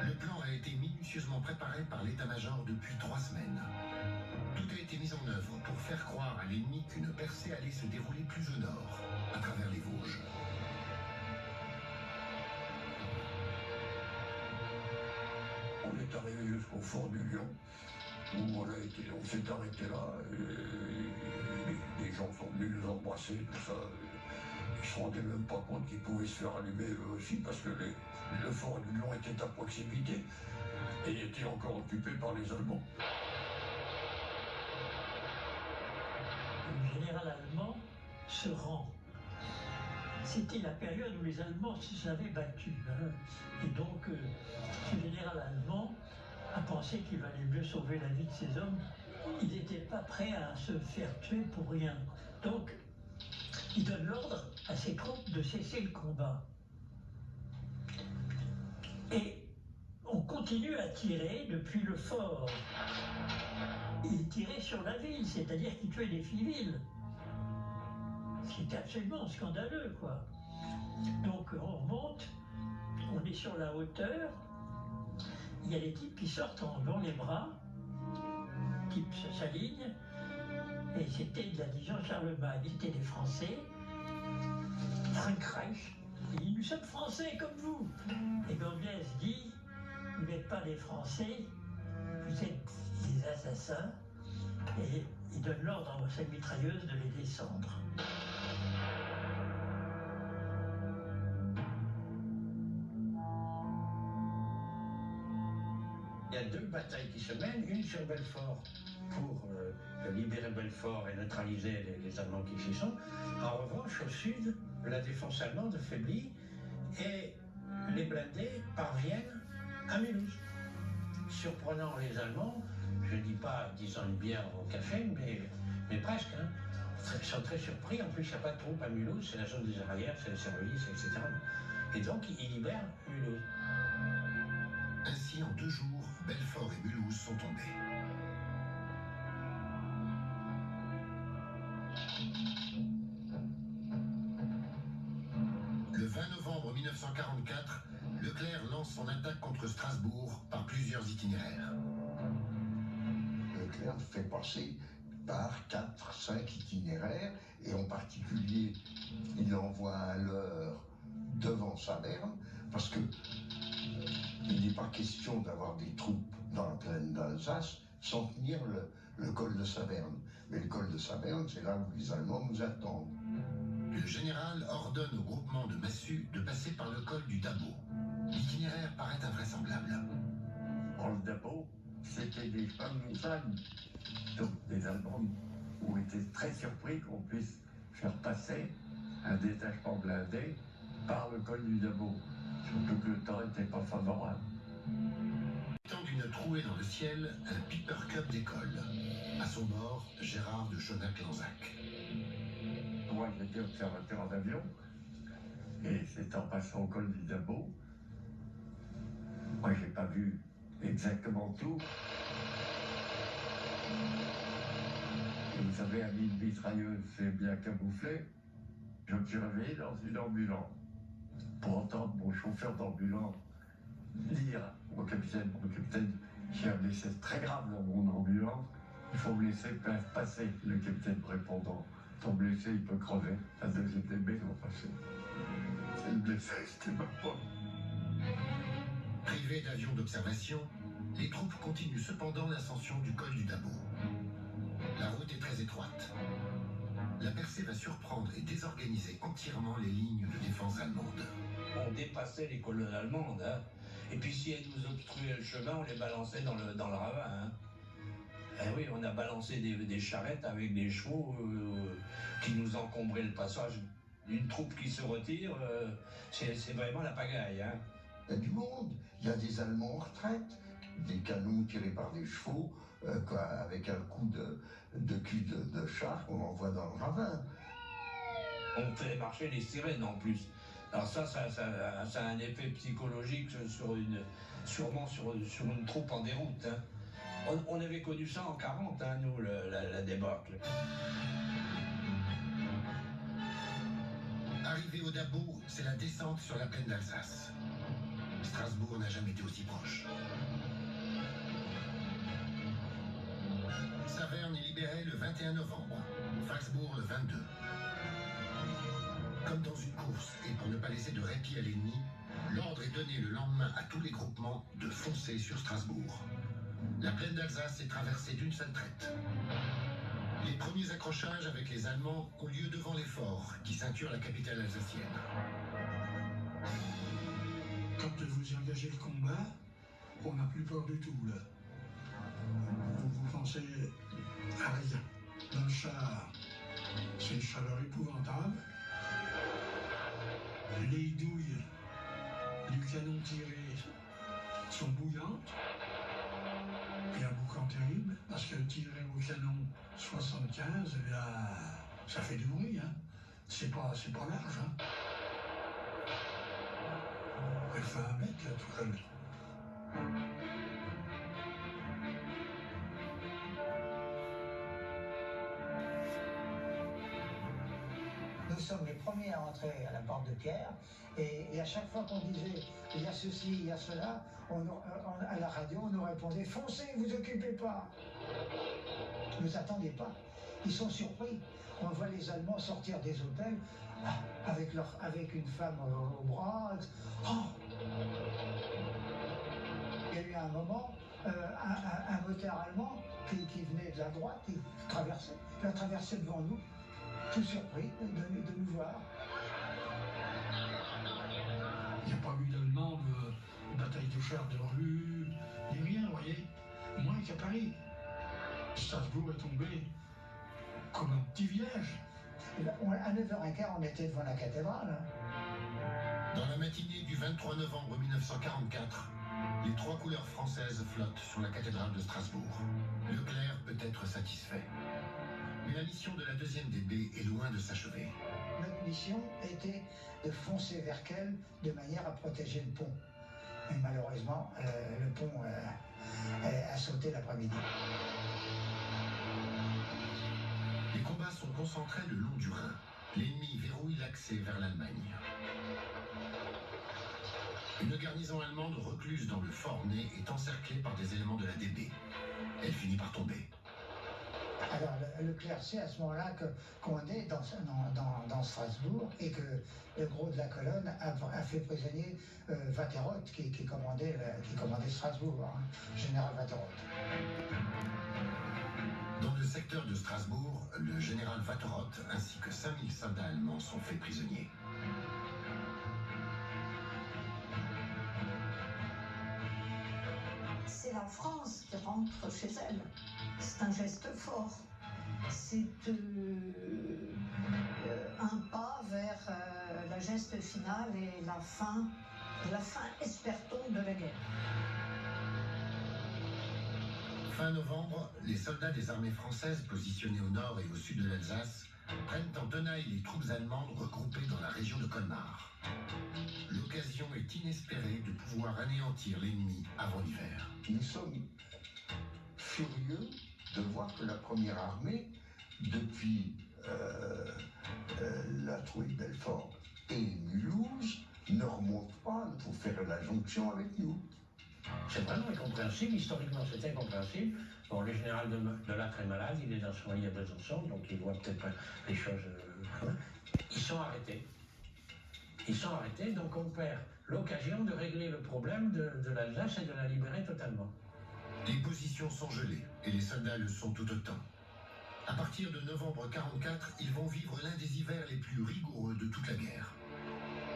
[SPEAKER 3] Le plan a été minutieusement préparé par l'état-major depuis 3 semaines. Tout a été mis en œuvre pour faire croire à l'ennemi qu'une percée allait se dérouler plus au nord, à travers les Vosges.
[SPEAKER 9] On est arrivé jusqu'au fort du Lion, où on s'est arrêté là, et les gens sont venus nous embrasser, tout ça. Ils ne se rendaient même pas compte qu'ils pouvaient se faire allumer eux aussi, parce que le fort du Lion était à proximité, et était encore occupé par les Allemands.
[SPEAKER 11] Le général allemand se rend. C'était la période où les Allemands se savaient battus. Hein. Et donc, ce général allemand a pensé qu'il valait mieux sauver la vie de ses hommes. Il n'était pas prêt à se faire tuer pour rien. Donc, il donne l'ordre à ses troupes de cesser le combat. Et on continue à tirer depuis le fort. Il tirait sur la ville, c'est-à-dire qu'il tuait des civils. Ce qui était absolument scandaleux, quoi. Donc on remonte, on est sur la hauteur, il y a les types qui sortent en levant les bras, types s'alignent, et c'était de la division Charlemagne, c'était des Français. Frank Reich, il dit « Nous sommes Français comme vous !» Et Goebbels dit « Vous n'êtes pas des Français, vous êtes des assassins !» Et il donne l'ordre à sa mitrailleuse de les descendre.
[SPEAKER 7] Il y a 2 batailles qui se mènent, une sur Belfort pour libérer Belfort et neutraliser les Allemands qui s'y sont. En revanche, au sud, la défense allemande faiblit et les blindés parviennent à Mulhouse. Surprenant les Allemands, je ne dis pas disant une bière au café, mais presque. Hein. Ils sont très surpris, en plus il n'y a pas de troupes à Mulhouse, c'est la zone des arrières, c'est les services, etc. Et donc ils libèrent Mulhouse.
[SPEAKER 3] Ainsi, en 2 jours, Belfort et Mulhouse sont tombés. Le 20 novembre 1944, Leclerc lance son attaque contre Strasbourg par plusieurs itinéraires.
[SPEAKER 6] Leclerc fait passer par 4-5 itinéraires, et en particulier, il envoie un leurre devant Saverne, parce que il n'est pas question d'avoir des troupes dans la plaine d'Alsace sans tenir le col de Saverne. Mais le col de Saverne, c'est là où les Allemands nous attendent.
[SPEAKER 3] Le général ordonne au groupement de Massu de passer par le col du Dabo. L'itinéraire paraît invraisemblable.
[SPEAKER 9] Le Dabo, c'était des femmes montagnes. Donc les Allemands ont été très surpris qu'on puisse faire passer un détachement blindé par le col du Dabo. Surtout que le temps n'était pas favorable.
[SPEAKER 3] Étant d'une trouée dans le ciel, un Piper Cup décolle. À son bord, Gérard de Chonac-Lanzac.
[SPEAKER 9] Moi, j'étais observateur en avion, et c'est en passant au col du Dabo. Moi, j'ai pas vu exactement tout. Et vous savez, à mine mitrailleuse, c'est bien camouflé. Je me suis réveillé dans une ambulance pour entendre mon chauffeur d'ambulance dire au capitaine, j'ai un blessé très grave dans mon ambulance, il faut me laisser passer. Le capitaine répondant, ton blessé, il peut crever. La deuxième DB vont passer. Et le blessé, c'était ma pomme.
[SPEAKER 3] Privés d'avions d'observation, les troupes continuent cependant l'ascension du col du Dabo. La route est très étroite. La percée va surprendre et désorganiser entièrement les lignes de défense allemandes.
[SPEAKER 15] On dépassait les colonnes allemandes, hein. Et puis si elles nous obstruaient le chemin, on les balançait dans le ravin, hein. Eh oui, on a balancé des charrettes avec des chevaux qui nous encombraient le passage. Une troupe qui se retire, c'est vraiment la pagaille, hein.
[SPEAKER 6] Il y a du monde, il y a des Allemands en retraite, des canons tirés par des chevaux, avec un coup de cul de char qu'on envoie dans le ravin.
[SPEAKER 15] On fait marcher les sirènes en plus. Alors ça a un effet psychologique sûrement sur une troupe en déroute. Hein. On avait connu ça en 40, hein, nous, la débâcle.
[SPEAKER 3] Arrivé au Dabo, c'est la descente sur la plaine d'Alsace. Strasbourg n'a jamais été aussi proche. Saverne est libéré le 21 novembre, Falsbourg le 22. Comme dans une course, et pour ne pas laisser de répit à l'ennemi, l'ordre est donné le lendemain à tous les groupements de foncer sur Strasbourg. La plaine d'Alsace est traversée d'une seule traite. Les premiers accrochages avec les Allemands ont lieu devant les forts qui ceinturent la capitale alsacienne.
[SPEAKER 17] Quand vous engagez le combat, on n'a plus peur du tout, là. Vous pensez à rien. Dans le char, c'est une chaleur épouvantable. Les douilles du canon tiré sont bouillantes. Et un boucan terrible, parce que tirer au canon 75, eh bien, ça fait du bruit, hein. C'est pas large, hein. Elle fait 1 mètre, la tourelle.
[SPEAKER 8] Nous sommes les premiers à entrer à la porte de Pierre, et à chaque fois qu'on disait il y a ceci, il y a cela, à la radio on nous répondait foncez, vous occupez pas. Ne vous attendez pas. Ils sont surpris. On voit les Allemands sortir des hôtels avec une femme au bras. Oh, il y a eu un moment, un moteur allemand qui venait de la droite, il a traversé devant nous, tout surpris de nous voir.
[SPEAKER 17] Il n'y a pas eu d'Allemands de bataille de chars de rue, ni rien, vous voyez. Moins qu'à Paris. Strasbourg est tombé comme un petit village.
[SPEAKER 8] À 9h15, on était devant la cathédrale.
[SPEAKER 3] Dans la matinée du 23 novembre 1944, les 3 couleurs françaises flottent sur la cathédrale de Strasbourg. Leclerc peut être satisfait. Mais la mission de la 2e DB est loin de s'achever.
[SPEAKER 8] Notre mission était de foncer vers Kehl de manière à protéger le pont. Mais malheureusement, le pont a sauté l'après-midi.
[SPEAKER 3] Les combats sont concentrés le long du Rhin. L'ennemi verrouille l'accès vers l'Allemagne. Une garnison allemande recluse dans le fort Ney est encerclée par des éléments de la DB. Elle finit par tomber.
[SPEAKER 8] Alors Leclerc sait à ce moment-là qu'on est dans Strasbourg et que le gros de la colonne a fait prisonnier Waterroth qui commandait Strasbourg, hein, général Waterroth.
[SPEAKER 3] Dans le secteur de Strasbourg, le général Waterroth ainsi que 5000 soldats allemands sont faits prisonniers.
[SPEAKER 5] C'est la France qui rentre chez elle. C'est un geste fort. C'est un pas vers la geste finale et la fin, espère-t-on, de la guerre.
[SPEAKER 3] Fin novembre, les soldats des armées françaises positionnés au nord et au sud de l'Alsace prennent en tenaille les troupes allemandes regroupées dans la région de Colmar. L'occasion est inespérée de pouvoir anéantir l'ennemi avant l'hiver.
[SPEAKER 6] Nous sommes furieux de voir que la première armée, depuis la trouille Belfort et Mulhouse, ne remonte pas pour faire la jonction avec nous.
[SPEAKER 7] C'est vraiment incompréhensible, historiquement c'est incompréhensible. Bon, le général de Lattre est malade, il est dans son lit à Besançon, donc il voit peut-être les choses. Ils sont arrêtés. Ils sont arrêtés, donc on perd l'occasion de régler le problème de l'Alsace et de la libérer totalement.
[SPEAKER 3] Les positions sont gelées et les soldats le sont tout autant. À partir de novembre 1944, ils vont vivre l'un des hivers les plus rigoureux de toute la guerre.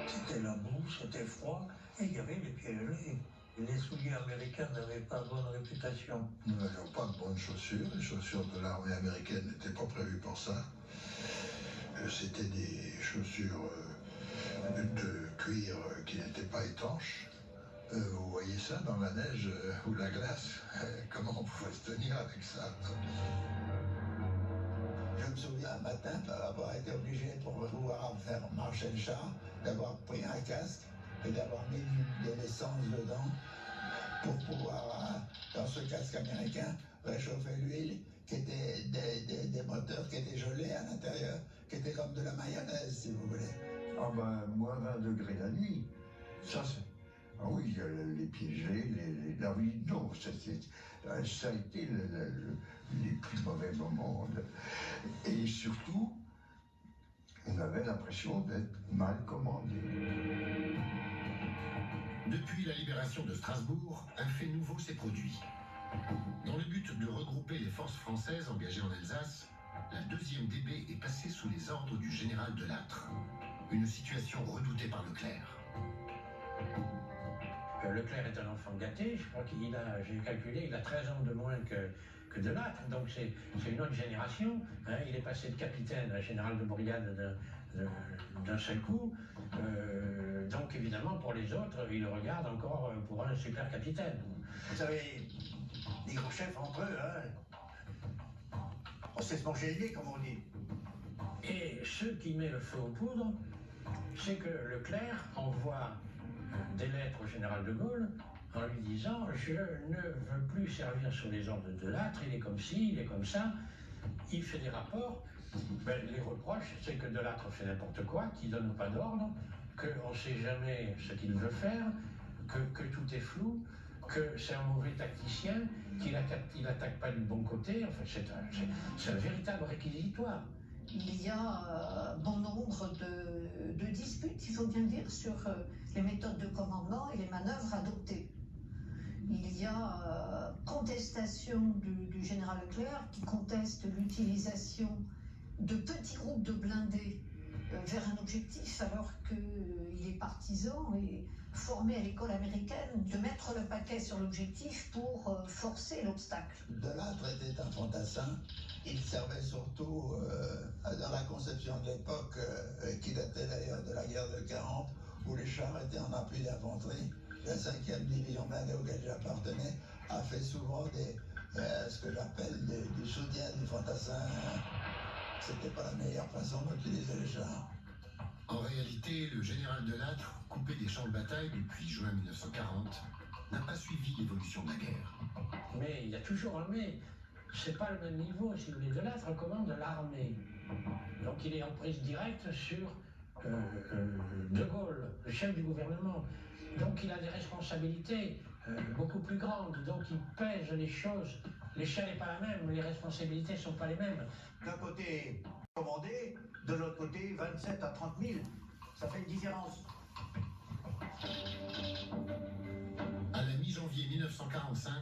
[SPEAKER 11] C'était la boue, c'était froid, et il y avait les pieds gelés. Les souliers américains n'avaient pas bonne réputation.
[SPEAKER 19] Nous n'avions pas de bonnes chaussures. Les chaussures de l'armée américaine n'étaient pas prévues pour ça. C'était des chaussures de cuir qui n'étaient pas étanches. Vous voyez ça dans la neige ou la glace. Comment on pouvait se tenir avec ça?
[SPEAKER 12] Je me souviens un matin avoir été obligé pour pouvoir faire marcher le char, d'avoir pris un casque et d'avoir mis de l'essence dedans pour pouvoir, dans ce casque américain, réchauffer l'huile qui était des moteurs qui étaient gelés à l'intérieur, qui étaient comme de la mayonnaise, si vous voulez.
[SPEAKER 6] Ah ben, moins 20 degrés la nuit. Ça, c'est... Ah oui, les pieds gelés, la oui, non, ça a été les plus mauvais moments. Et surtout, on avait l'impression d'être mal commandé.
[SPEAKER 3] Depuis la libération de Strasbourg, un fait nouveau s'est produit. Dans le but de regrouper les forces françaises engagées en Alsace, la 2e DB est passée sous les ordres du général Delattre. Une situation redoutée par Leclerc.
[SPEAKER 7] Leclerc est un enfant gâté, je crois qu'il a, j'ai calculé, il a 13 ans de moins que Delattre, donc c'est une autre génération. Hein, il est passé de capitaine à général de brigade d'un seul coup. Donc évidemment, pour les autres, ils le regardent encore pour un super capitaine.
[SPEAKER 4] Vous savez, les grands chefs entre eux, hein, on sait se manger le nez, comme on dit.
[SPEAKER 7] Et ce qui met le feu aux poudres, c'est que Leclerc envoie des lettres au général de Gaulle en lui disant « Je ne veux plus servir sous les ordres de Delattre, il est comme ci, il est comme ça ». Il fait des rapports. Ben, les reproches, c'est que Delattre fait n'importe quoi, qu'il ne donne pas d'ordre, qu'on ne sait jamais ce qu'il veut faire, que tout est flou, que c'est un mauvais tacticien, qu'il n'attaque pas du bon côté. Enfin, c'est un véritable réquisitoire.
[SPEAKER 5] Il y a bon nombre de disputes, il faut bien dire, sur les méthodes de commandement et les manœuvres adoptées. Il y a contestation du général Leclerc qui conteste l'utilisation de petits groupes de blindés vers un objectif alors qu'il est partisan et formé à l'école américaine de mettre le paquet sur l'objectif pour forcer l'obstacle.
[SPEAKER 12] Delattre était un fantassin. Il servait surtout dans la conception de l'époque, qui datait d'ailleurs de la guerre de 40, où les chars étaient en appui d'infanterie. La 5e division blindée auquel j'appartenais a fait souvent ce que j'appelle du soutien du fantassin. C'était pas la meilleure façon d'utiliser les chars.
[SPEAKER 3] En réalité, le général Delattre, coupé des champs de bataille depuis juin 1940, n'a pas suivi l'évolution de la guerre.
[SPEAKER 7] Mais il y a toujours un mais. C'est pas le même niveau, si vous voulez. Delattre commande l'armée. Donc il est en prise directe sur De Gaulle, le chef du gouvernement. Donc il a des responsabilités beaucoup plus grandes. Donc il pèse les choses. L'échelle n'est pas la même, les responsabilités ne sont pas les mêmes.
[SPEAKER 4] D'un côté, commandé, de l'autre côté, 27 à 30 000. Ça fait une différence.
[SPEAKER 3] À la mi-janvier 1945,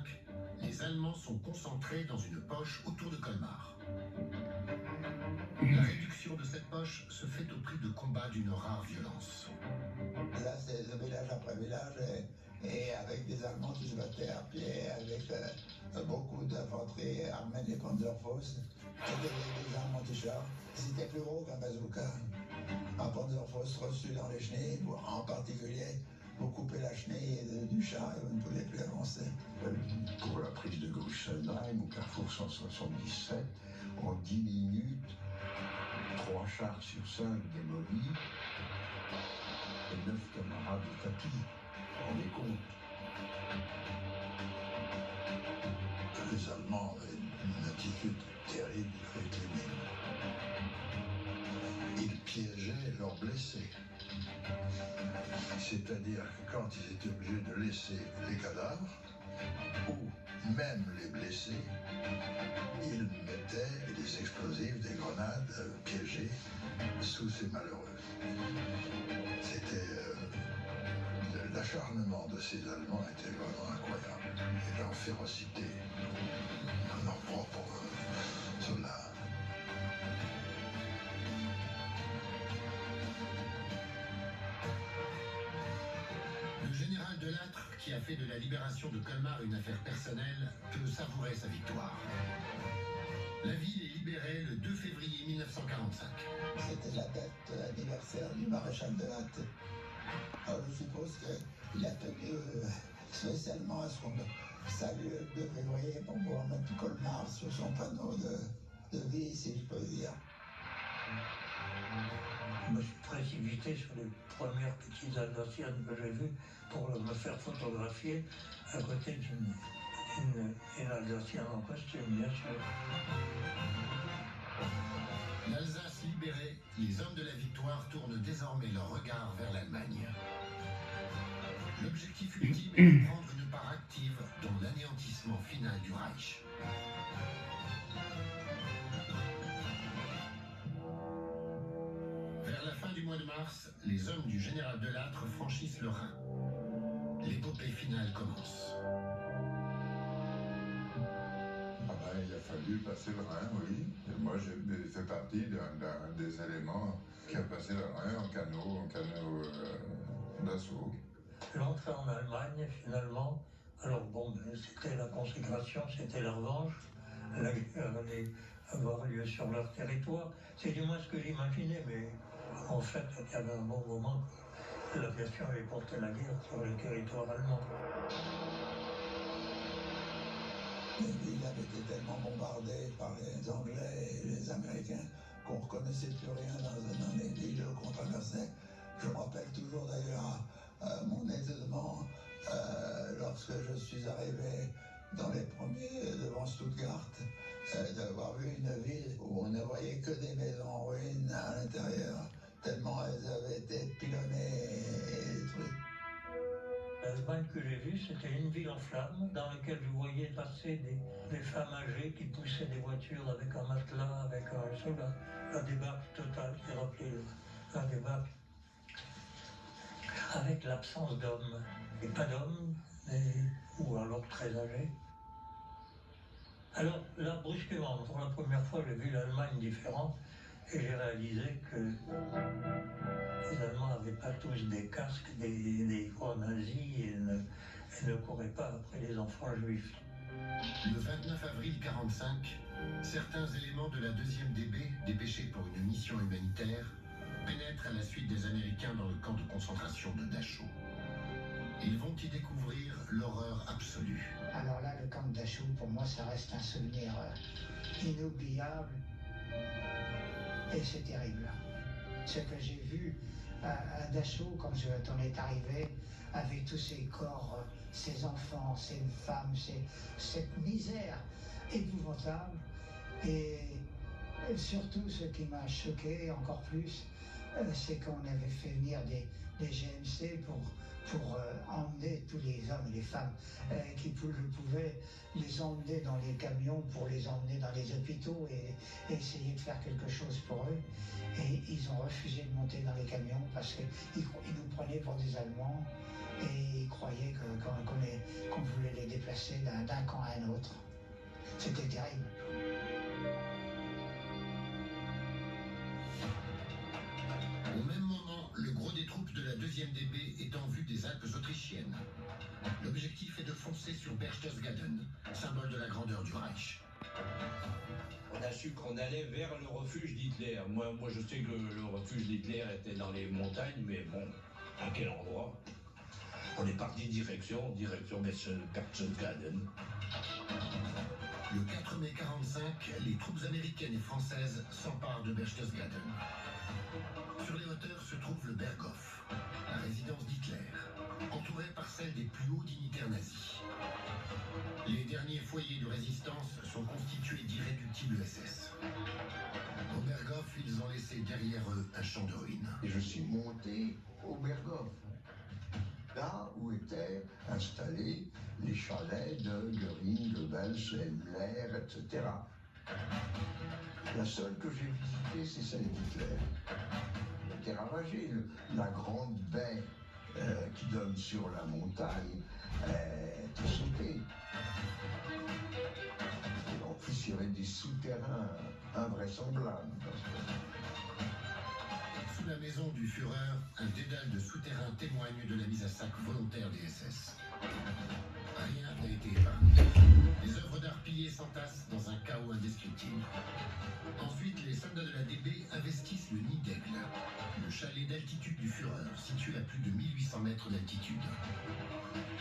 [SPEAKER 3] les Allemands sont concentrés dans une poche autour de Colmar. La réduction de cette poche se fait au prix de combats d'une rare violence.
[SPEAKER 12] Là, c'est village après village, et avec des Allemands qui se battaient à pied, avec beaucoup d'infanterie armée des Panzerfaust, c'était des armes anti-chars. C'était plus gros qu'un bazooka. Un Panzerfaust reçu dans les chenilles, en particulier, vous coupez la chenille du char et vous ne pouvez plus avancer.
[SPEAKER 6] Pour la prise de Gruschenheim au carrefour 177, en 10 minutes, 3 chars sur 5 démolis et 9 camarades au tapis. Vous vous rendez compte?
[SPEAKER 19] Les Allemands avaient une attitude terrible avec les mines. Ils piégeaient leurs blessés. C'est-à-dire que quand ils étaient obligés de laisser les cadavres, ou même les blessés, ils mettaient des explosifs, des grenades piégées sous ces malheureux. C'était... l'acharnement de ces Allemands était vraiment incroyable. Et leur férocité, leurs propres soldats.
[SPEAKER 3] Le général Delattre, qui a fait de la libération de Colmar une affaire personnelle, peut savourer sa victoire. La ville est libérée le 2 février 1945.
[SPEAKER 12] C'était la date anniversaire du maréchal Delattre. Alors je suppose qu'il a tenu spécialement à ce qu'on salue le 2 février pour pouvoir mettre Colmar sur son panneau de vie, si je peux dire.
[SPEAKER 11] Je me suis précipité sur les premières petites Alsaciennes que j'ai vues pour me faire photographier à côté d'une Alsacienne en costume, bien sûr.
[SPEAKER 3] L'Alsace libérée, les hommes de la victoire tournent désormais leur regard vers l'Allemagne. L'objectif ultime est de prendre une part active dans l'anéantissement final du Reich. Vers la fin du mois de mars, les hommes du général Delattre franchissent le Rhin. L'épopée finale commence.
[SPEAKER 13] Il a fallu passer le Rhin, oui. Et moi, j'ai fait partie d'un des éléments qui a passé le Rhin en canot d'assaut.
[SPEAKER 11] L'entrée en Allemagne, finalement, alors bon, c'était la consécration, c'était la revanche. La guerre allait avoir lieu sur leur territoire. C'est du moins ce que j'imaginais, mais en fait, il y avait un bon moment que l'aviation avait porté la guerre sur le territoire allemand.
[SPEAKER 12] Les villes avaient été tellement bombardées par les Anglais et les Américains qu'on ne reconnaissait plus rien dans les villes qu'on traversait. Je me rappelle toujours d'ailleurs mon étonnement lorsque je suis arrivé dans les premiers devant Stuttgart, d'avoir vu une ville où on ne voyait que des maisons en ruine à l'intérieur, tellement elles avaient été pilonnées et détruites.
[SPEAKER 11] L'Allemagne que j'ai vue, c'était une ville en flammes dans laquelle je voyais passer des femmes âgées qui poussaient des voitures avec un matelas, avec un soldat. La débâcle totale, j'ai rappelé la débâcle. Avec l'absence d'hommes. Et pas d'hommes, ou alors très âgés. Alors là, brusquement, pour la première fois, j'ai vu l'Allemagne différente et j'ai réalisé que les Allemands n'avaient pas tous des casques, des gros nazis et ne couraient pas après les enfants juifs.
[SPEAKER 3] Le 29 avril 1945, certains éléments de la 2e DB, dépêchés pour une mission humanitaire, pénètrent à la suite des Américains dans le camp de concentration de Dachau. Ils vont y découvrir l'horreur absolue.
[SPEAKER 8] Alors là, le camp de Dachau, pour moi, ça reste un souvenir inoubliable. Et c'est terrible. Ce que j'ai vu à Dachau, quand on est arrivé, avec tous ces corps, ces enfants, ces femmes, cette misère épouvantable. Et surtout, ce qui m'a choqué encore plus, c'est qu'on avait fait venir des GMC pour emmener tous les hommes et les femmes qui pouvaient les emmener dans les camions pour les emmener dans les hôpitaux et essayer de faire quelque chose pour eux. Et ils ont refusé de monter dans les camions parce qu'ils nous prenaient pour des Allemands et ils croyaient qu'on voulait les déplacer d'un camp à un autre. C'était terrible.
[SPEAKER 3] Au même moment, le gros des troupes de la 2e DB est en vue des Alpes autrichiennes. L'objectif est de foncer sur Berchtesgaden, symbole de la grandeur du Reich.
[SPEAKER 15] On a su qu'on allait vers le refuge d'Hitler. Moi, je sais que le refuge d'Hitler était dans les montagnes, mais bon, à quel endroit? On est parti direction Berchtesgaden.
[SPEAKER 3] Le 4 mai 1945, les troupes américaines et françaises s'emparent de Berchtesgaden. Sur les hauteurs se trouve le Berghof, la résidence d'Hitler, entourée par celle des plus hauts dignitaires nazis. Les derniers foyers de résistance sont constitués d'irréductibles SS. Au Berghof, ils ont laissé derrière eux un champ de ruines.
[SPEAKER 6] Et je suis monté au Berghof, là où étaient installés les chalets de Göring, Goebbels, Himmler, etc. La seule que j'ai visitée, c'est celle d'Hitler. Elle était ravagée. La grande baie qui donne sur la montagne était sautée. Et en plus, il y avait des souterrains invraisemblables.
[SPEAKER 3] Sous la maison du Führer, un dédale de souterrains témoigne de la mise à sac volontaire des SS. Rien n'a été épargné. Les œuvres d'art pillées s'entassent dans un chaos indescriptible. Ensuite, les soldats de la DB investissent le nid d'Aigle, le chalet d'altitude du Führer, situé à plus de 1800 mètres d'altitude.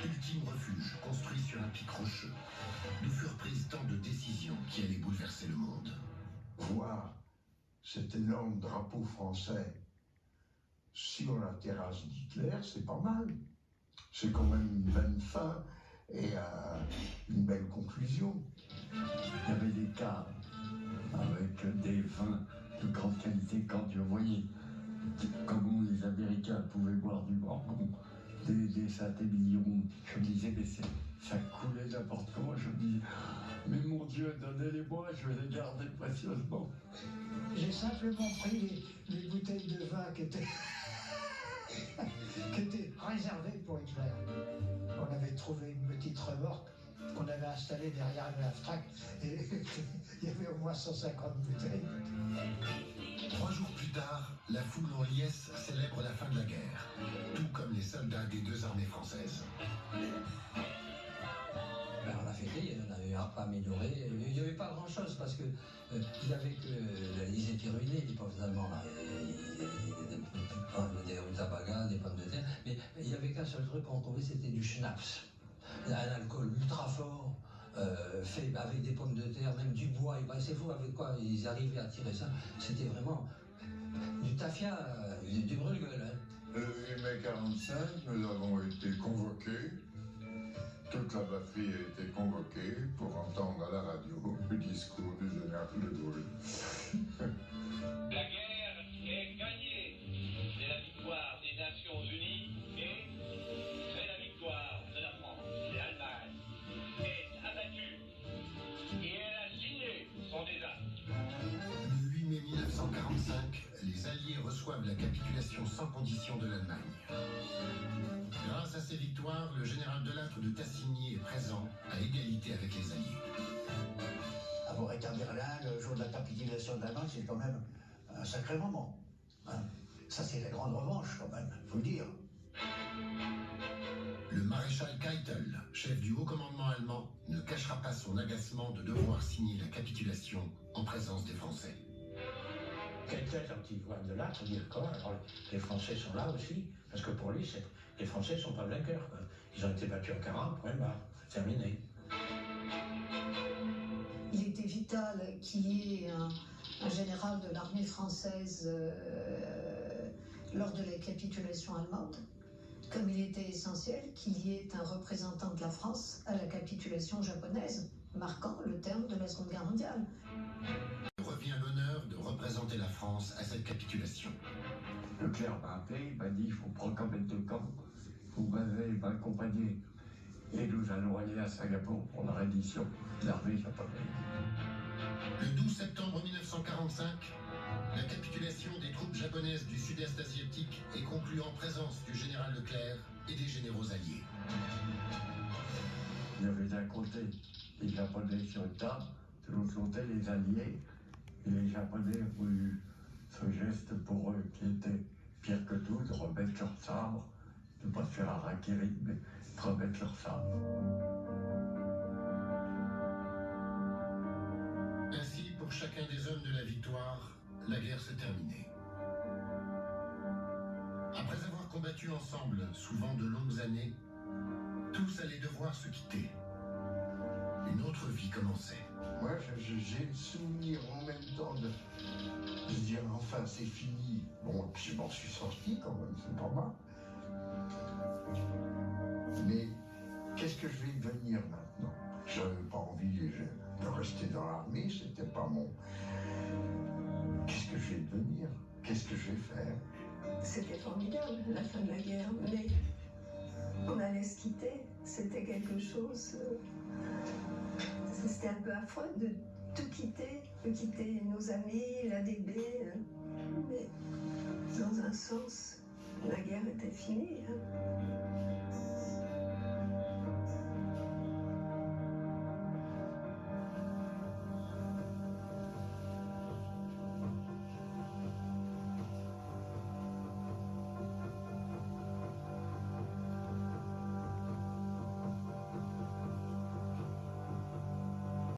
[SPEAKER 3] Ultime refuge, construit sur un pic rocheux, d'où furent prises tant de décisions qui allaient bouleverser le monde.
[SPEAKER 6] voir cet énorme drapeau français sur la terrasse d'Hitler, c'est pas mal. C'est quand même une bonne fin et une belle conclusion.
[SPEAKER 9] Il y avait des caves avec des vins de grande qualité. Quand je voyais comment les Américains pouvaient boire du Bordeaux, des Saint-Émilion, je me disais, mais ça coulait n'importe comment. Je me disais, mais mon Dieu, donnez-les-moi, je vais les garder précieusement.
[SPEAKER 8] J'ai simplement pris les bouteilles de vin qui étaient réservées pour Hitler. On avait trouvé une petite remorque qu'on avait installée derrière le half-track et il y avait au moins 150 bouteilles.
[SPEAKER 3] 3 jours plus tard, la foule en liesse célèbre la fin de la guerre, tout comme les soldats des 2 armées françaises.
[SPEAKER 16] Ben, on a fêté, on avait un peu amélioré. Il n'y avait pas grand-chose parce que ils étaient ruinés, les pauvres Allemands. Là. Des rutabagas, des pommes de terre. Mais il n'y avait qu'un seul truc qu'on trouvait, c'était du schnapps. Un alcool ultra fort, fait avec des pommes de terre, même du bois. C'est fou avec quoi ils arrivaient à tirer ça. C'était vraiment du tafia, du brûle-gueule. Hein.
[SPEAKER 13] Le 8 mai 1945, nous avons été convoqués. Toute la batterie a été convoquée pour entendre à la radio le discours du général de Gaulle.
[SPEAKER 10] La guerre est gagnée. C'est la victoire des Nations Unies et c'est la victoire de la France. L'Allemagne est abattue et elle a signé son désastre.
[SPEAKER 3] Le 8 mai 1945, les Alliés reçoivent la capitulation sans condition de l'Allemagne. Grâce à ces victoires, le général Delattre de Tassigny est présent à égalité avec les Alliés.
[SPEAKER 4] Avoir été à Berlin le jour de la capitulation de l'Allemagne, c'est quand même un sacré moment. Hein. Ça, c'est la grande revanche, quand même, faut le dire.
[SPEAKER 3] Le maréchal Keitel, chef du haut commandement allemand, ne cachera pas son agacement de devoir signer la capitulation en présence des Français.
[SPEAKER 7] Keitel, quand il voit Delattre, dire quoi? Alors, les Français sont là aussi, parce que pour lui, les Français ne sont pas vainqueurs. Quoi. Ils ont été battus en 40, point barre, terminé.
[SPEAKER 5] Il était vital qu'il y ait un général de l'armée française lors de la capitulation allemande, comme il était essentiel qu'il y ait un représentant de la France à la capitulation japonaise, marquant le terme de la Seconde Guerre mondiale.
[SPEAKER 3] Il revient l'honneur de représenter la France à cette capitulation.
[SPEAKER 9] Leclerc m'a appelé, il m'a dit, il faut prendre quand même de camp, vous m'avez accompagné. Et nous allons aller à Singapour pour la reddition de l'armée japonaise.
[SPEAKER 3] Le 12 septembre 1945, la capitulation des troupes japonaises du sud-est asiatique est conclue en présence du général Leclerc et des généraux alliés.
[SPEAKER 9] Il y avait d'un côté les Japonais sur une table, de l'autre côté les Alliés. Et les Japonais ont eu ce geste pour eux qui était pire que tout, de remettre leur sabre, de ne pas faire un harakiri, mais de remettre leur sabre.
[SPEAKER 3] Ainsi, pour chacun des hommes de la victoire, la guerre se terminait. Après avoir combattu ensemble, souvent de longues années, tous allaient devoir se quitter. Une autre vie commençait.
[SPEAKER 6] Moi, j'ai le souvenir en même temps de dire enfin c'est fini. Bon, puis je m'en suis sorti quand même, c'est pas mal. Mais qu'est-ce que je vais devenir maintenant? J'avais pas envie de rester dans l'armée, c'était pas mon. Qu'est-ce que je vais devenir? Qu'est-ce que je vais faire?
[SPEAKER 18] C'était formidable, la fin de la guerre, mais on allait se quitter. C'était quelque chose. C'était un peu affreux de tout quitter, de quitter nos amis, l'ADB. Mais dans un sens, la guerre était finie. Hein.